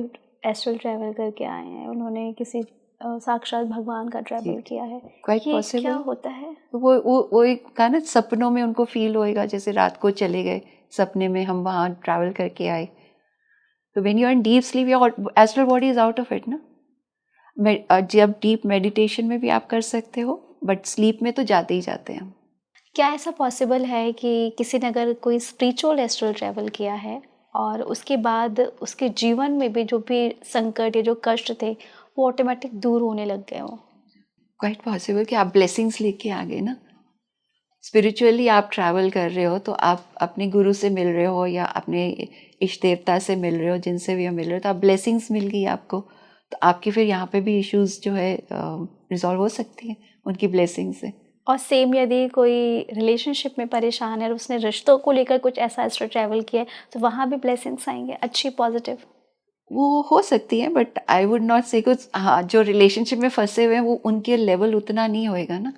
S2: एस्ट्रल ट्रैवल करके आए हैं, उन्होंने किसी साक्षात भगवान का ट्रैवल किया है.
S1: क्वाइट
S2: ये
S1: पॉसिबल.
S2: क्या होता है?
S1: वो एक कहा ना, सपनों में उनको फील होएगा जैसे रात को चले गए सपने में, हम वहाँ ट्रैवल करके आए. तो when you are in deep sleep your astral body is out of it ना. जब डीप मेडिटेशन में भी आप कर सकते हो, बट स्लीप में तो जाते ही जाते हैं.
S2: क्या ऐसा पॉसिबल है कि किसी ने अगर कोई स्पिरिचुअल एस्ट्रल ट्रैवल किया है और उसके बाद उसके जीवन में भी जो भी संकट या जो कष्ट थे वो ऑटोमेटिक दूर होने लग गए हो?
S1: क्वाइट पॉसिबल कि आप ब्लेसिंग्स लेके आ गए ना. स्पिरिचुअली आप ट्रैवल कर रहे हो तो आप अपने गुरु से मिल रहे हो या अपने इष्ट देवता से मिल रहे हो, जिनसे भी मिल रहे हो, तो आप ब्लेसिंग्स मिल गई आपको. तो आपकी फिर यहाँ पे भी इश्यूज जो है रिजॉल्व हो सकती है उनकी ब्लेसिंग से.
S2: और सेम यदि कोई रिलेशनशिप में परेशान है और उसने रिश्तों को लेकर कुछ ऐसा एस्ट्रल ट्रैवल किया है तो वहाँ भी ब्लेसिंग्स आएंगे अच्छी पॉजिटिव?
S1: वो हो सकती है, बट आई वुड नॉट से कुछ. हाँ, जो रिलेशनशिप में फंसे हुए हैं वो उनके लेवल उतना नहीं होएगा ना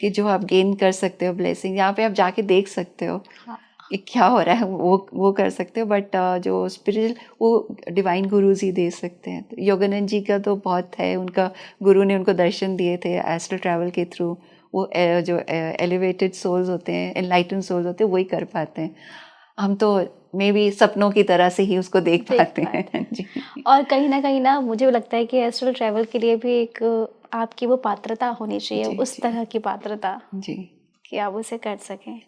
S1: कि जो आप गेन कर सकते हो ब्लेसिंग. यहाँ पे आप जाके देख सकते हो
S2: हाँ.
S1: कि क्या हो रहा है, वो कर सकते हो. बट जो स्पिरिचुअल वो डिवाइन गुरुज ही दे सकते हैं. तो योगानंद जी का तो बहुत है, उनका गुरु ने उनको दर्शन दिए थे एस्ट्रल ट्रैवल के थ्रू. वो जो एलिवेटेड सोल्स होते हैं, एनलाइटन सोल्स होते हैं, वही कर पाते हैं. हम तो मे बी सपनों की तरह से ही उसको देख पाते हैं. जी.
S2: और कहीं ना मुझे लगता है कि एस्ट्रल ट्रैवल के लिए भी एक आपकी वो पात्रता होनी चाहिए, उस तरह की पात्रता
S1: जी
S2: कि आप उसे कर सकें.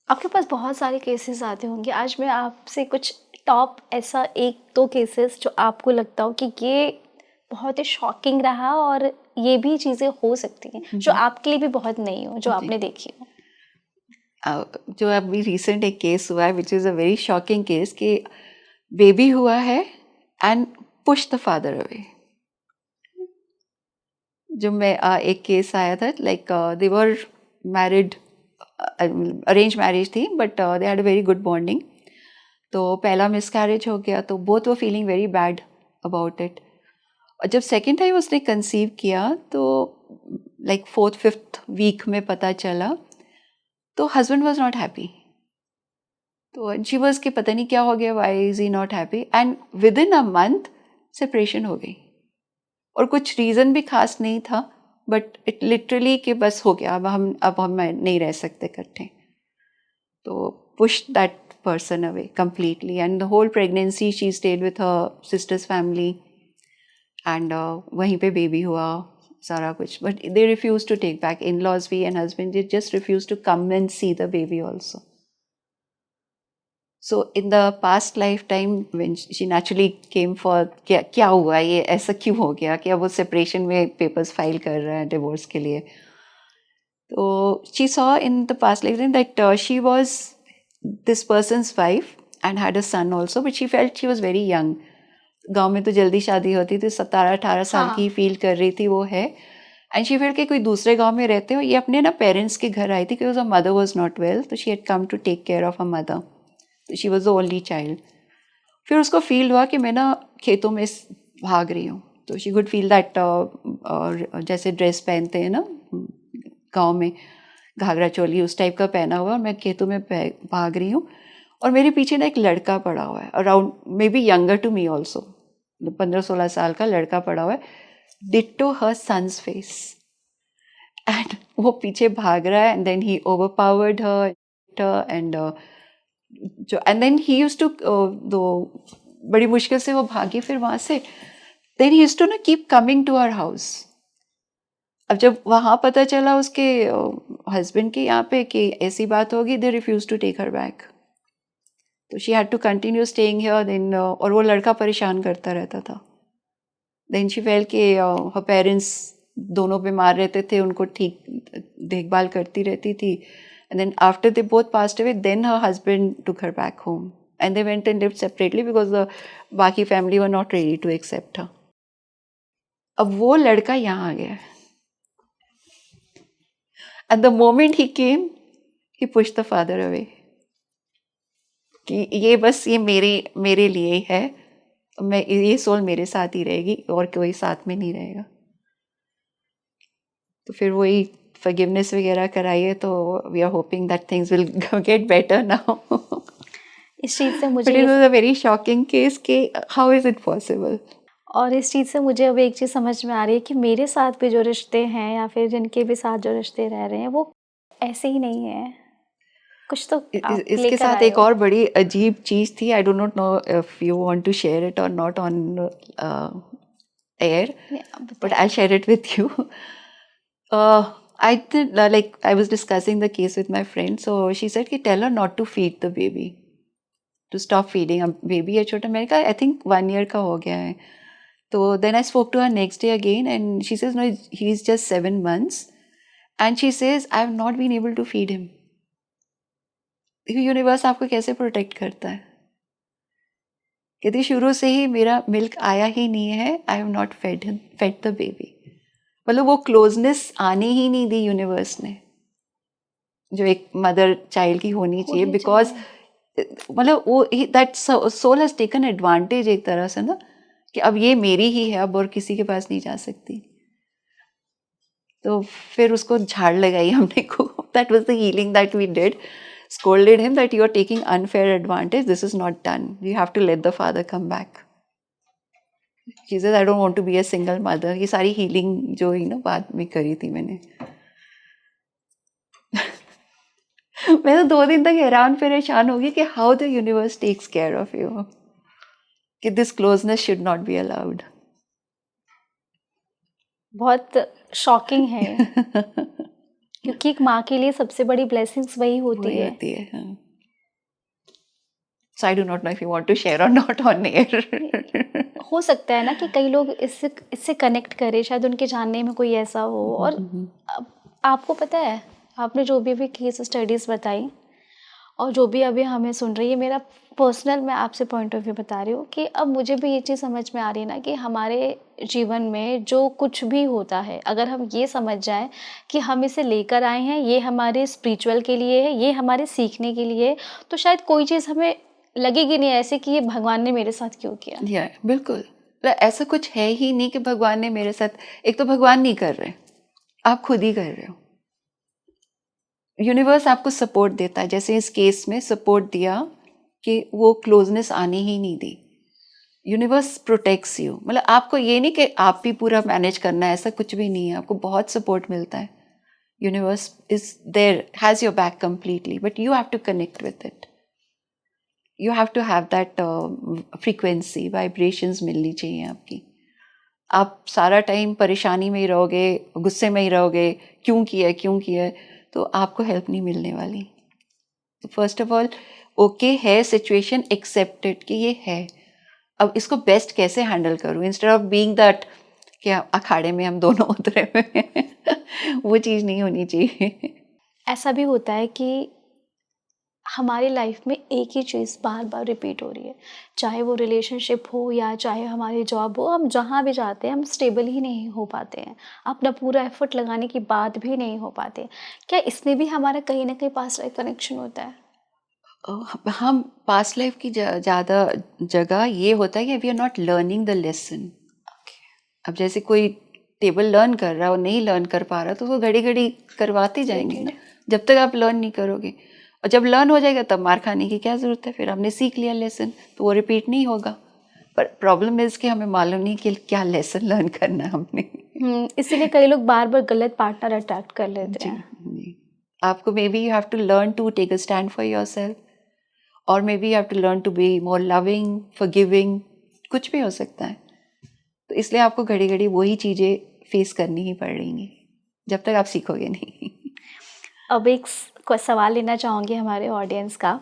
S2: आपके पास बहुत सारे केसेस आते होंगे. आज मैं आपसे कुछ टॉप ऐसा 1-2 केसेस जो आपको लगता हो कि ये बहुत ही शॉकिंग रहा और ये भी चीज़ें हो सकती हैं जो आपके लिए भी बहुत नई हो, जो आपने देखी हो.
S1: जो अभी रिसेंट एक केस हुआ है which is a very shocking case कि बेबी हुआ है and push the father away. जो मैं एक केस आया था, like they were married, arrange marriage थी, but they had a very good bonding. तो पहला मिसकैरेज हो गया तो both were feeling very bad about it. और जब सेकेंड टाइम उसने कंसीव किया तो लाइक 4th-5th वीक में पता चला तो husband was not happy. So she was कि पता नहीं क्या हो गया, why is he not happy. And within a month separation हो गई. और कुछ रीज़न भी खास नहीं था, बट इट लिटरली कि बस हो गया, अब हम नहीं रह सकते इकट्ठे. तो push that person away completely, and the whole pregnancy she stayed with her sister's family, and वहीं पे बेबी हुआ सारा कुछ. but they refused to take back, in-laws भी and husband, they just refused to come and see the baby also. So in the past lifetime when she naturally came for क्या हुआ, ये ऐसा क्यों हो गया कि अब वो separation में papers file कर रहा है divorce के लिए. तो she saw in the past lifetime that she was this person's wife and had a son also, but she felt she was very young. गांव में तो जल्दी शादी होती थी, 17-18 साल
S2: हाँ।
S1: की फील कर रही थी वो है। एंड शी फील कि कोई दूसरे गांव में रहते हो। ये अपने ना पेरेंट्स के घर आई थी because a mother was not well, तो she had come to take care of a mother, तो she was the only child. फिर उसको फील हुआ कि मैं ना खेतों में भाग रही हूँ, तो शी कुड फील दैट, और जैसे ड्रेस पहनते हैं ना गांव में, घाघरा चोली उस टाइप का पहना हुआ, और मैं खेतों में भाग रही हूँ, और मेरे पीछे ना एक लड़का पड़ा हुआ है, around may be younger to me also, 15-16 साल का लड़का पड़ा हुआ है, ditto her son's face. And वो पीछे भाग रहा है, and then he overpowered her, and जो and then he used to, though बड़ी मुश्किल से वो भागी फिर वहाँ से, देन ही यूज्ड टू ना keep coming to our house. अब जब वहाँ पता चला उसके हस्बैंड के यहाँ पे कि ऐसी बात होगी, they refuse to take her back, तो she had to continue staying here. Then और वो लड़का परेशान करता रहता था। देन शी फेल कि हर पेरेंट्स दोनों बीमार रहते थे, उनको ठीक देखभाल करती रहती थी। And then after they both passed away, then her husband took her back home and they went and lived separately because the बाकी family were not ready to accept her. अब वो लड़का यहाँ आ गया, at the moment he came, he pushed the father away कि ये बस ये मेरे लिए ही है, मैं ये सोल मेरे साथ ही रहेगी और कोई साथ में नहीं रहेगा। तो फिर वही फॉरगिवनेस वगैरह कराइए, तो we are hoping that things will get better now.
S2: इस चीज़ से
S1: बट
S2: मुझे
S1: it was a very shocking case कि हाउ इज इट पॉसिबल।
S2: और इस चीज़ से मुझे अब एक चीज़ समझ में आ रही है कि मेरे साथ भी जो रिश्ते हैं या फिर जिनके भी साथ जो रिश्ते रह रहे हैं वो ऐसे ही नहीं है, कुछ तो आप
S1: इसके
S2: लेकर
S1: साथ
S2: आए
S1: एक
S2: हो।
S1: और बड़ी अजीब चीज थी, I do not know if you want to share it or not on air,
S2: आप
S1: but
S2: बताइए।
S1: I'll share it with you. I did like I was discussing the case with my friend, so she said कि tell her not to feed the baby, to stop feeding. अब baby है छोटा, मैंने कहा I think 1 year का हो गया है। तो then I spoke to her next day again and she says no, he's just 7 months, and she says I have not been able to feed him. Universe आपको कैसे प्रोटेक्ट करता है, कहती शुरू से ही मेरा मिल्क आया ही नहीं है, I have not fed him, fed the baby. मतलब वो क्लोजनेस आने ही नहीं दी यूनिवर्स ने, जो एक मदर चाइल्ड की होनी चाहिए, बिकॉज मतलब वो that soul has taken advantage एक तरह से ना, कि अब ये मेरी ही है अब और किसी के पास नहीं जा सकती। तो फिर उसको झाड़ लगाई हमने को, that was the healing that we did, scolded him that you are taking unfair advantage, this is not done, you have to let the father come back. She says I don't want to be a single mother. ये सारी healing जो ही ना बाद में करी थी मैंने। मैं तो 2 दिन तक हैरान परेशान होगी कि how the universe takes care of you, कि this closeness should not be allowed.
S2: बहुत शॉकिंग है क्योंकि एक माँ के लिए सबसे बड़ी ब्लेसिंग्स वही होती
S1: वही
S2: है।
S1: होती है, हाँ। So I do not know if you want to share or not on air.
S2: हो सकता है ना कि कई लोग इससे कनेक्ट करें, शायद उनके जानने में कोई ऐसा हो। और आपको पता है, आपने जो भी केस स्टडीज़ बताई और जो भी अभी हमें सुन रही है, मेरा पर्सनल मैं आपसे पॉइंट ऑफ व्यू बता रही हूँ कि अब मुझे भी ये चीज़ समझ में आ रही है ना कि हमारे जीवन में जो कुछ भी होता है, अगर हम ये समझ जाएं कि हम इसे लेकर आए हैं, ये हमारे स्पिरिचुअल के लिए है, ये हमारे सीखने के लिए, तो शायद कोई चीज़ हमें लगेगी नहीं ऐसे कि ये भगवान ने मेरे साथ क्यों किया।
S1: बिल्कुल, ऐसा कुछ है ही नहीं कि भगवान ने मेरे साथ, एक तो भगवान नहीं कर रहे, आप खुद ही कर रहे हो। यूनिवर्स आपको सपोर्ट देता है, जैसे इस केस में सपोर्ट दिया कि वो क्लोजनेस आने ही नहीं दी। यूनिवर्स प्रोटेक्ट्स यू, मतलब आपको ये नहीं कि आप भी पूरा मैनेज करना है, ऐसा कुछ भी नहीं है, आपको बहुत सपोर्ट मिलता है। Universe is there, has your back completely, but you have to connect with it, you have to have that frequency, vibrations मिलनी चाहिए आपकी। आप सारा टाइम परेशानी में ही रहोगे, गुस्से में ही रहोगे, क्यों किया, तो आपको हेल्प नहीं मिलने वाली। तो फर्स्ट ऑफ ऑल ओके है सिचुएशन, एक्सेप्टेड कि ये है, अब इसको बेस्ट कैसे हैंडल करूँ, इंस्टेड ऑफ बीइंग दैट क्या अखाड़े में हम दोनों उतरे हुए हैं। वो चीज़ नहीं होनी चाहिए।
S2: ऐसा भी होता है कि हमारी लाइफ में एक ही चीज़ बार बार रिपीट हो रही है, चाहे वो रिलेशनशिप हो या चाहे हमारी जॉब हो, हम जहाँ भी जाते हैं हम स्टेबल ही नहीं हो पाते हैं, अपना पूरा एफर्ट लगाने के बाद भी नहीं हो पाते। क्या इसमें भी हमारा कहीं ना कहीं पास्ट लाइफ कनेक्शन होता है?
S1: हम पास्ट लाइफ की ज़्यादा जगह ये होता है कि we are not learning the lesson. अब जैसे कोई टेबल लर्न कर रहा है और नहीं लर्न कर पा रहा तो वो घड़ी घड़ी करवाते जाएंगे ना, जब तक आप लर्न नहीं करोगे। और जब लर्न हो जाएगा तब मार खाने की क्या ज़रूरत है, फिर हमने सीख लिया लेसन तो वो रिपीट नहीं होगा। पर प्रॉब्लम इज़ कि हमें मालूम नहीं कि क्या लेसन लर्न करना है हमने।
S2: इसीलिए कई लोग बार बार गलत पार्टनर अट्रैक्ट कर लेते हैं।
S1: जी, आपको may be you have to learn to take a stand for yourself, और may be you have to learn to be more loving, forgiving, कुछ भी हो सकता है। तो इसलिए आपको घड़ी घड़ी वही चीज़ें फेस करनी ही पड़ रही जब तक आप सीखोगे नहीं।
S2: अब एक सवाल लेना चाहूँगी हमारे ऑडियंस का।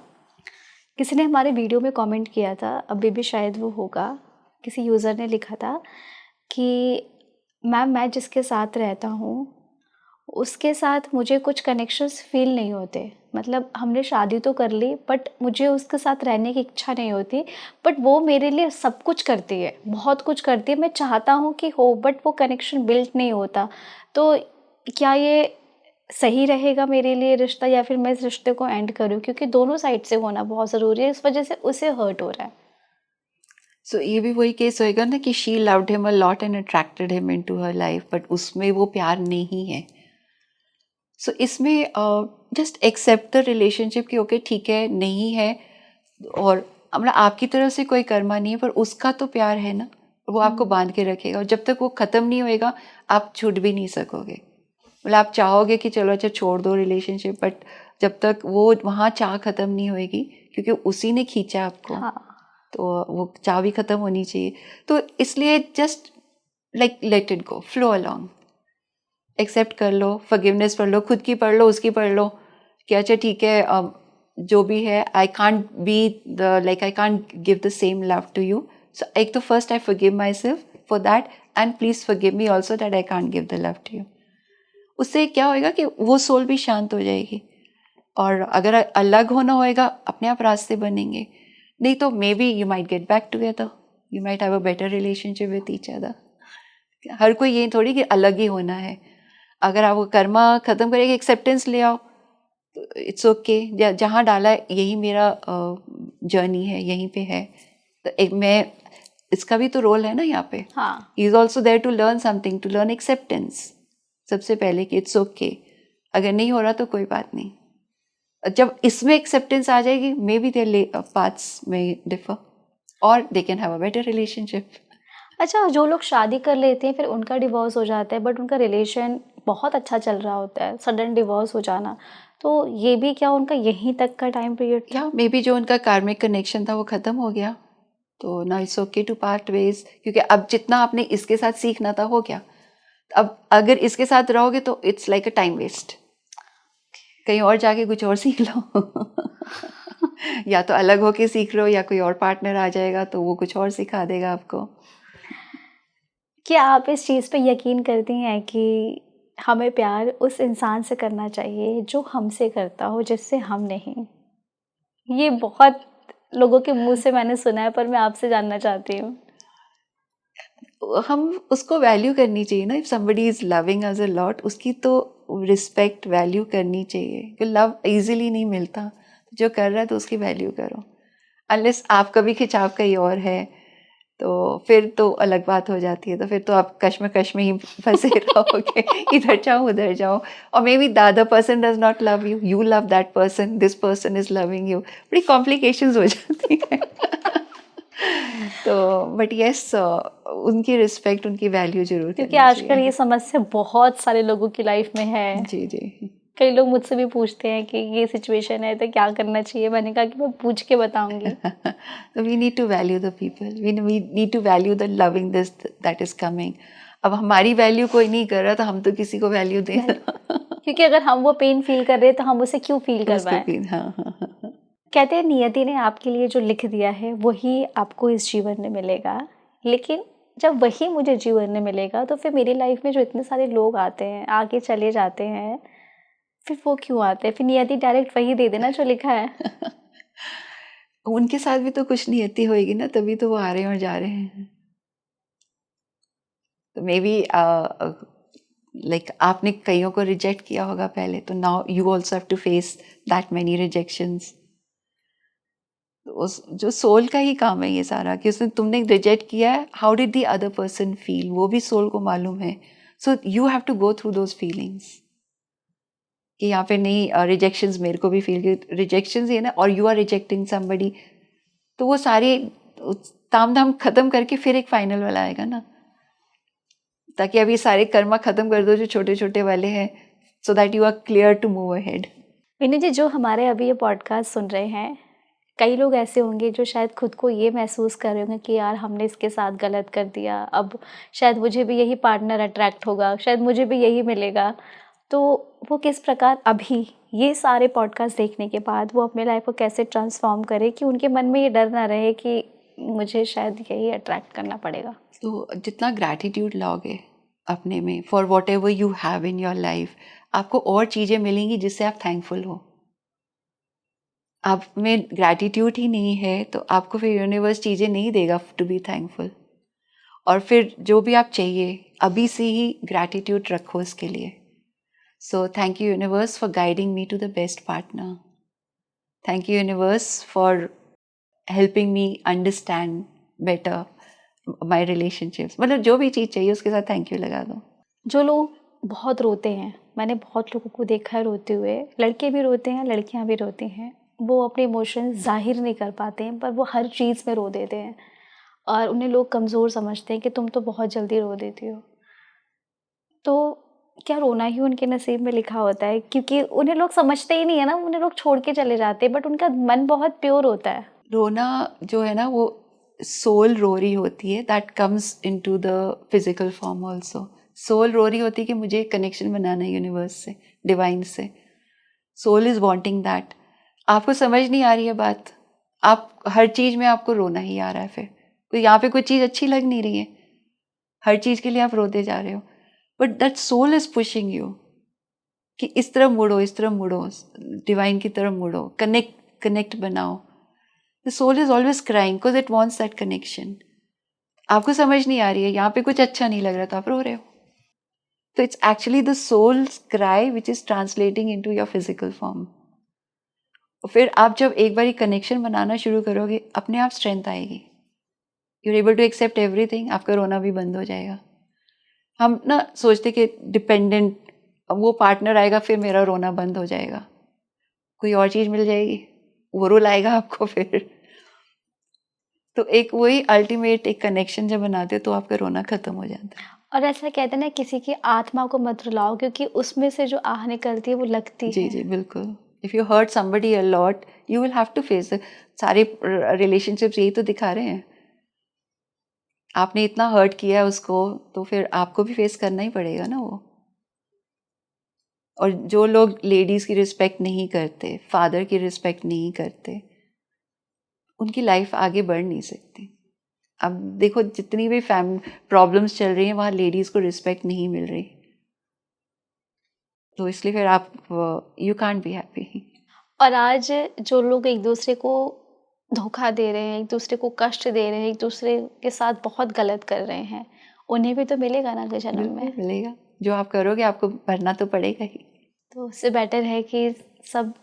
S2: किसी ने हमारे वीडियो में कमेंट किया था, अभी भी शायद वो होगा, किसी यूज़र ने लिखा था कि मैम मैं जिसके साथ रहता हूँ उसके साथ मुझे कुछ कनेक्शंस फील नहीं होते, मतलब हमने शादी तो कर ली बट मुझे उसके साथ रहने की इच्छा नहीं होती, बट वो मेरे लिए सब कुछ करती है, बहुत कुछ करती है, मैं चाहता हूँ कि हो बट वो कनेक्शन बिल्ड नहीं होता। तो क्या ये सही रहेगा मेरे लिए रिश्ता, या फिर मैं इस रिश्ते को एंड करूँ? क्योंकि दोनों साइड से होना बहुत ज़रूरी है, इस वजह से उसे हर्ट हो रहा है।
S1: सो ये भी वही केस होएगा ना कि she loved him a lot and attracted him into her life, but उसमें वो प्यार नहीं है। सो इसमें जस्ट एक्सेप्ट द रिलेशनशिप कि ओके ठीक है नहीं है, और मतलब आपकी तरफ से कोई कर्मा नहीं है, पर उसका तो प्यार है ना, वो आपको बांध के रखेगा, और जब तक वो ख़त्म नहीं होएगा आप छूट भी नहीं सकोगे। मतलब आप चाहोगे कि चलो अच्छा छोड़ दो रिलेशनशिप, बट जब तक वो वहाँ चाह ख़त्म नहीं होएगी, क्योंकि उसी ने खींचा आपको।
S2: हाँ।
S1: तो वो चाह भी ख़त्म होनी चाहिए। तो इसलिए just like let it go, flow along, accept कर लो, फॉरगिवनेस पढ़ लो, खुद की पढ़ लो, उसकी पढ़ लो कि अच्छा ठीक है जो भी है, I can't be the like I can't give the same love to you, so एक तो first I forgive myself for that, and please forgive me also that I can't give the love to you. उससे क्या होएगा कि वो soul भी शांत हो जाएगी, और अगर अलग होना होएगा अपने आप रास्ते बनेंगे, नहीं तो may be you might get back together, you might have a better relationship with each other. हर कोई ये थोड़ी कि अलग ही होना है। अगर आप वो कर्मा ख़त्म करेंगे, एक्सेप्टेंस ले आओ, इट्स ओके, जहाँ डाला है यही मेरा जर्नी है, यहीं पे है। तो एक मैं, इसका भी तो रोल है ना यहाँ पे।
S2: हाँ,
S1: he is also there to learn something, to learn acceptance सबसे पहले कि इट्स ओके, अगर नहीं हो रहा तो कोई बात नहीं। जब इसमें एक्सेप्टेंस आ जाएगी, मे बी देयर पाथ्स में डिफर, और they can have a better relationship.
S2: अच्छा, जो लोग शादी कर लेते हैं फिर उनका डिवोर्स हो जाता है बट उनका रिलेशन बहुत अच्छा चल रहा होता है, सडन डिवोर्स हो जाना, तो ये भी क्या उनका यहीं तक का टाइम पीरियड था?
S1: या मे बी जो उनका कार्मिक कनेक्शन था वो ख़त्म हो गया, तो ना it's okay to part ways, क्योंकि अब जितना आपने इसके साथ सीखना था हो गया। अब अगर इसके साथ रहोगे तो it's like a time waste, कहीं और जाके कुछ और सीख लो। या तो अलग होके सीख लो, या कोई और पार्टनर आ जाएगा तो वो कुछ और सिखा देगा आपको।
S2: क्या आप इस चीज़ पे यकीन करती हैं कि हमें प्यार उस इंसान से करना चाहिए जो हमसे करता हो, जिससे हम नहीं? ये बहुत लोगों के मुंह से मैंने सुना है, पर मैं आपसे जानना चाहती हूँ।
S1: हम उसको वैल्यू करनी चाहिए ना, if somebody is loving us a lot, उसकी तो रिस्पेक्ट वैल्यू करनी चाहिए, कि लव इजीली नहीं मिलता, जो कर रहा है तो उसकी वैल्यू करो। अनलेस आपका भी खिंचाव कहीं और है तो फिर तो अलग बात हो जाती है, तो फिर तो आप कश्मकश में ही फंसे रहोगे, इधर जाओ उधर जाओ, और may be the other person does not love you, you love that person, this person is loving you, बड़ी कॉम्प्लिकेशंस हो जाती हैं। तो बट येस, उनकी रिस्पेक्ट, उनकी वैल्यू जरूर
S2: क्योंकि
S1: करनी
S2: आजकल
S1: चाहिए।
S2: ये समस्या बहुत सारे लोगों की लाइफ में है।
S1: जी जी।
S2: कई लोग मुझसे भी पूछते हैं कि ये सिचुएशन है तो क्या करना चाहिए, मैंने कहा कि मैं पूछ के बताऊंगी।
S1: So we need to value the people. We need to value the loving this that is coming. अब हमारी वैल्यू कोई नहीं कर रहा तो हम तो किसी को वैल्यू दें।
S2: क्योंकि अगर हम वो पेन फील कर रहे हैं तो हम उसे क्यों फील करवाएं?
S1: हाँ।
S2: कहते हैं नियति ने आपके लिए जो लिख दिया है वही आपको इस जीवन में मिलेगा, लेकिन जब वही मुझे जीवन में मिलेगा तो फिर मेरी लाइफ में जो इतने सारे लोग आते हैं, आके चले जाते हैं, फिर वो क्यों आते हैं? फिर नियति डायरेक्ट वही दे देना जो लिखा है।
S1: उनके साथ भी तो कुछ नियति होएगी ना, तभी तो वो आ रहे हैं और जा रहे हैं। तो मे बी लाइक आपने कईयों को रिजेक्ट किया होगा पहले, तो now you also have to face that many rejections. उस जो सोल का ही काम है ये सारा, कि उसने तुमने रिजेक्ट किया है, how did the other person feel, वो भी सोल को मालूम है। So you have to go through those feelings कि यहाँ पे नहीं, रिजेक्शंस मेरे को भी फील की रिजेक्शंस ही है ना, और यू आर रिजेक्टिंग समबडी, तो वो सारे ताम धाम खत्म करके फिर एक फाइनल वाला आएगा ना, ताकि अभी सारे कर्मा खत्म कर दो जो छोटे छोटे वाले हैं, so that you are clear to move ahead.
S2: Vini ji, जो हमारे अभी ये पॉडकास्ट सुन रहे हैं, कई लोग ऐसे होंगे जो शायद खुद को ये महसूस कर रहे होंगे कि यार हमने इसके साथ गलत कर दिया, अब शायद मुझे भी यही पार्टनर अट्रैक्ट होगा, शायद मुझे भी यही मिलेगा। तो वो किस प्रकार अभी ये सारे पॉडकास्ट देखने के बाद वो अपने लाइफ को कैसे ट्रांसफॉर्म करे कि उनके मन में ये डर ना रहे कि मुझे शायद यही अट्रैक्ट करना पड़ेगा? तो
S1: जितना ग्रैटिट्यूड लाओगे अपने में for what ever you have in your life, आपको और चीज़ें मिलेंगी जिससे आप थैंकफुल हो। आप में ग्रैटिट्यूड ही नहीं है तो आपको फिर यूनिवर्स चीज़ें नहीं देगा टू बी थैंकफुल। और फिर जो भी आप चाहिए अभी से ही ग्रैटिट्यूड रखो इसके लिए। So thank you universe for guiding me to the best partner. Thank you universe for helping me understand better my relationships. मतलब जो भी चीज़ चाहिए उसके साथ थैंक यू लगा दो।
S2: जो लोग बहुत रोते हैं, मैंने बहुत लोगों को देखा है रोते हुए, लड़के भी रोते हैं लड़कियां भी रोती हैं, वो अपने इमोशंस जाहिर नहीं कर पाते हैं पर वो हर चीज़ में रो देते हैं और उन्हें लोग कमज़ोर समझते हैं कि तुम तो बहुत जल्दी रो देती हो। तो क्या रोना ही उनके नसीब में लिखा होता है? क्योंकि उन्हें लोग समझते ही नहीं है ना, उन्हें लोग छोड़ के चले जाते हैं, बट उनका मन बहुत प्योर होता है।
S1: रोना जो है ना वो सोल रो रही होती है, that comes into the physical form also. Soul रो रही होती है कि मुझे कनेक्शन बनाना है यूनिवर्स से, डिवाइन से। Soul is wanting that. आपको समझ नहीं आ रही है बात, आप हर चीज़ में आपको रोना ही आ रहा है, फिर तो यहाँ पे कोई चीज़ अच्छी लग नहीं रही है, हर चीज़ के लिए आप रोते जा रहे हो, but that soul is pushing you कि इस तरफ मुड़ो, इस तरफ मुड़ो, डिवाइन की तरफ मुड़ो, कनेक्ट बनाओ। The soul is always crying because it wants that connection. आपको समझ नहीं आ रही है, यहाँ पे कुछ अच्छा नहीं लग रहा तो आप रो रहे हो। तो it's actually the soul's cry which is translating into your physical form. फिर आप जब एक बार कनेक्शन बनाना शुरू करोगे, अपने आप स्ट्रेंथ आएगी, you are able to accept everything, आपका रोना भी बंद हो जाएगा। हम ना सोचते कि डिपेंडेंट, वो पार्टनर आएगा फिर मेरा रोना बंद हो जाएगा, कोई और चीज़ मिल जाएगी वो रुलाएगा आपको फिर। तो एक वही अल्टीमेट एक कनेक्शन जब बनाते हो तो आपका रोना खत्म हो जाता है।
S2: और ऐसा कहते हैं ना, किसी की आत्मा को मत रुलाओ क्योंकि उसमें से जो आह निकलती है वो लगती है।
S1: जी जी बिल्कुल। If you hurt somebody a lot you will have to face. सारे रिलेशनशिप्स यही तो दिखा रहे हैं, आपने इतना हर्ट किया है उसको तो फिर आपको भी फेस करना ही पड़ेगा ना वो। और जो लोग लेडीज़ की रिस्पेक्ट नहीं करते, फादर की रिस्पेक्ट नहीं करते, उनकी लाइफ आगे बढ़ नहीं सकती। अब देखो जितनी भी प्रॉब्लम्स चल रही हैं वहाँ लेडीज़ को रिस्पेक्ट नहीं मिल रही, तो इसलिए फिर आप यू कांट बी हैप्पी।
S2: और आज जो लोग एक दूसरे को धोखा दे रहे हैं, एक दूसरे को कष्ट दे रहे हैं, एक दूसरे के साथ बहुत गलत कर रहे हैं, उन्हें भी तो मिलेगा ना अगले जन्म में।
S1: मिलेगा, जो आप करोगे आपको भरना तो पड़ेगा ही।
S2: तो उससे बेटर है कि सब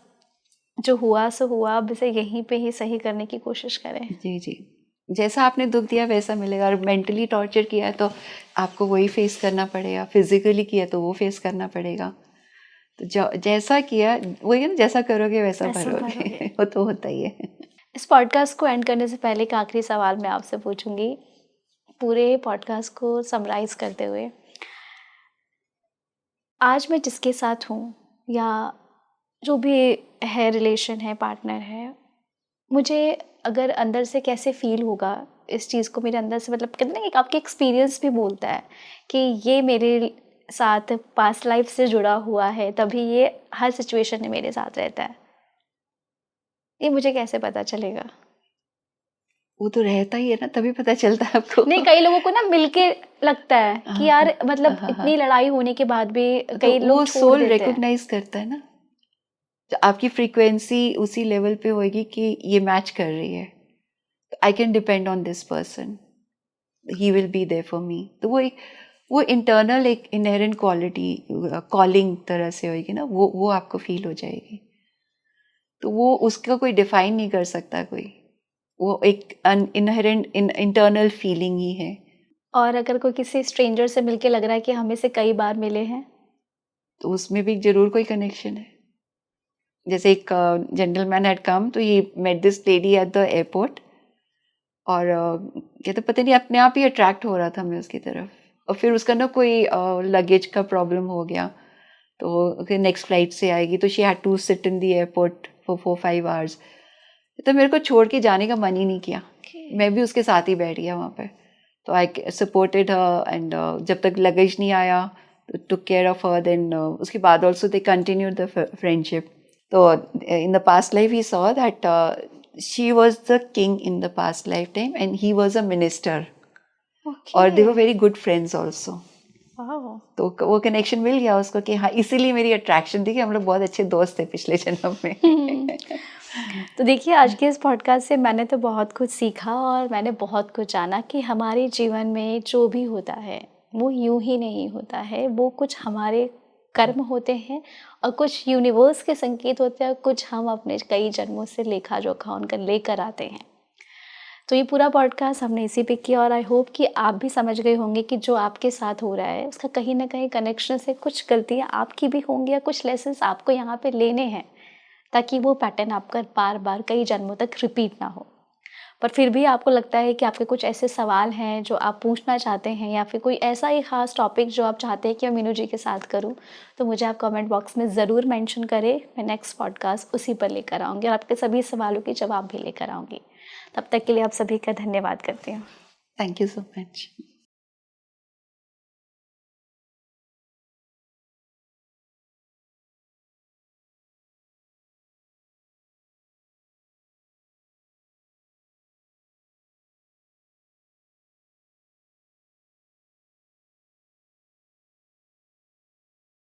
S2: जो हुआ सो हुआ, अब इसे यहीं पे ही सही करने की कोशिश करें।
S1: जी जी, जैसा आपने दुख दिया वैसा मिलेगा। और मेंटली टॉर्चर किया है तो आपको वही फेस करना पड़ेगा, फिजिकली किया तो वो फेस करना पड़ेगा। तो जैसा किया वही है ना, जैसा करोगे वैसा भरोगे। वो तो होता ही है।
S2: इस पॉडकास्ट को एंड करने से पहले एक आखिरी सवाल मैं आपसे पूछूंगी, पूरे पॉडकास्ट को समराइज करते हुए। आज मैं जिसके साथ हूँ या जो भी है, रिलेशन है, पार्टनर है, मुझे अगर अंदर से कैसे फील होगा इस चीज़ को, मेरे अंदर से, मतलब कहते हैं ना कि आपके एक्सपीरियंस भी बोलता है कि ये मेरे साथ पास्ट लाइफ से जुड़ा हुआ है, तभी ये हर सिचुएशन में मेरे साथ रहता है। ये मुझे कैसे पता चलेगा?
S1: वो तो रहता ही है ना, तभी पता चलता है आपको।
S2: नहीं, कई लोगों को ना मिलके लगता है कि यार मतलब इतनी लड़ाई होने के बाद भी कई लोग
S1: सोल रिकॉग्नाइज करता है ना, तो आपकी फ्रीक्वेंसी उसी लेवल पे होएगी कि ये मैच कर रही है, I can depend on this person, he will be there for me. तो वो इंटरनल एक इनहेरेंट क्वालिटी, कॉलिंग तरह से होएगी ना, वो आपको फील हो जाएगी। तो वो उसका कोई डिफाइन नहीं कर सकता कोई, वो एक इनहेरेंट इंटरनल फीलिंग ही है।
S2: और अगर कोई किसी स्ट्रेंजर से मिलके लग रहा है कि हम इसे कई बार मिले हैं,
S1: तो उसमें भी जरूर कोई कनेक्शन है। जैसे एक जेंटलमैन हैड कम, तो he met this lady at the airport, और कहते पता नहीं अपने आप ही अट्रैक्ट हो रहा था मैं उसकी तरफ। और फिर उसका ना कोई लगेज का प्रॉब्लम हो गया, तो फिर नेक्स्ट फ्लाइट से आएगी, तो she had to sit in the airport for 4-5 hours. तो मेरे को छोड़ के जाने का मन ही नहीं किया, मैं भी उसके साथ ही बैठ गया वहाँ पे। तो आई सपोर्टेड हर, एंड जब तक लगेज नहीं आया took care of her. Then उसके बाद also they continued the friendship. तो in the past life he saw that she was the king in the past lifetime and he was a minister.
S2: Okay.
S1: और they were very good friends also.
S2: Wow.
S1: तो वो connection मिल गया उसको कि हाँ, इसीलिए मेरी अट्रैक्शन थी कि हम लोग बहुत अच्छे दोस्त थे पिछले जन्म में।
S2: तो देखिए, आज के इस पॉडकास्ट से मैंने तो बहुत कुछ सीखा और मैंने बहुत कुछ जाना कि हमारे जीवन में जो भी होता है वो यूं ही नहीं होता है, वो कुछ हमारे कर्म होते हैं और कुछ यूनिवर्स के संकेत होते हैं, कुछ हम अपने कई जन्मों से लेखा जोखा उनका लेकर आते हैं। तो ये पूरा पॉडकास्ट हमने इसी पे किया और आई होप कि आप भी समझ गए होंगे कि जो आपके साथ हो रहा है उसका कहीं ना कहीं कनेक्शन से कुछ गलतियाँ आपकी भी होंगी या कुछ लेसन्स आपको यहाँ पे लेने हैं, ताकि वो पैटर्न आपका बार बार कई जन्मों तक रिपीट ना हो। पर फिर भी आपको लगता है कि आपके कुछ ऐसे सवाल हैं जो आप पूछना चाहते हैं या फिर कोई ऐसा ही ख़ास टॉपिक जो आप चाहते हैं कि मैं मीनू जी के साथ करूं, तो मुझे आप कमेंट बॉक्स में ज़रूर मेंशन करें। मैं नेक्स्ट पॉडकास्ट उसी पर लेकर आऊँगी और आपके सभी सवालों के जवाब भी लेकर आऊँगी। तब तक के लिए आप सभी का धन्यवाद करती हूँ।
S1: Thank you so much.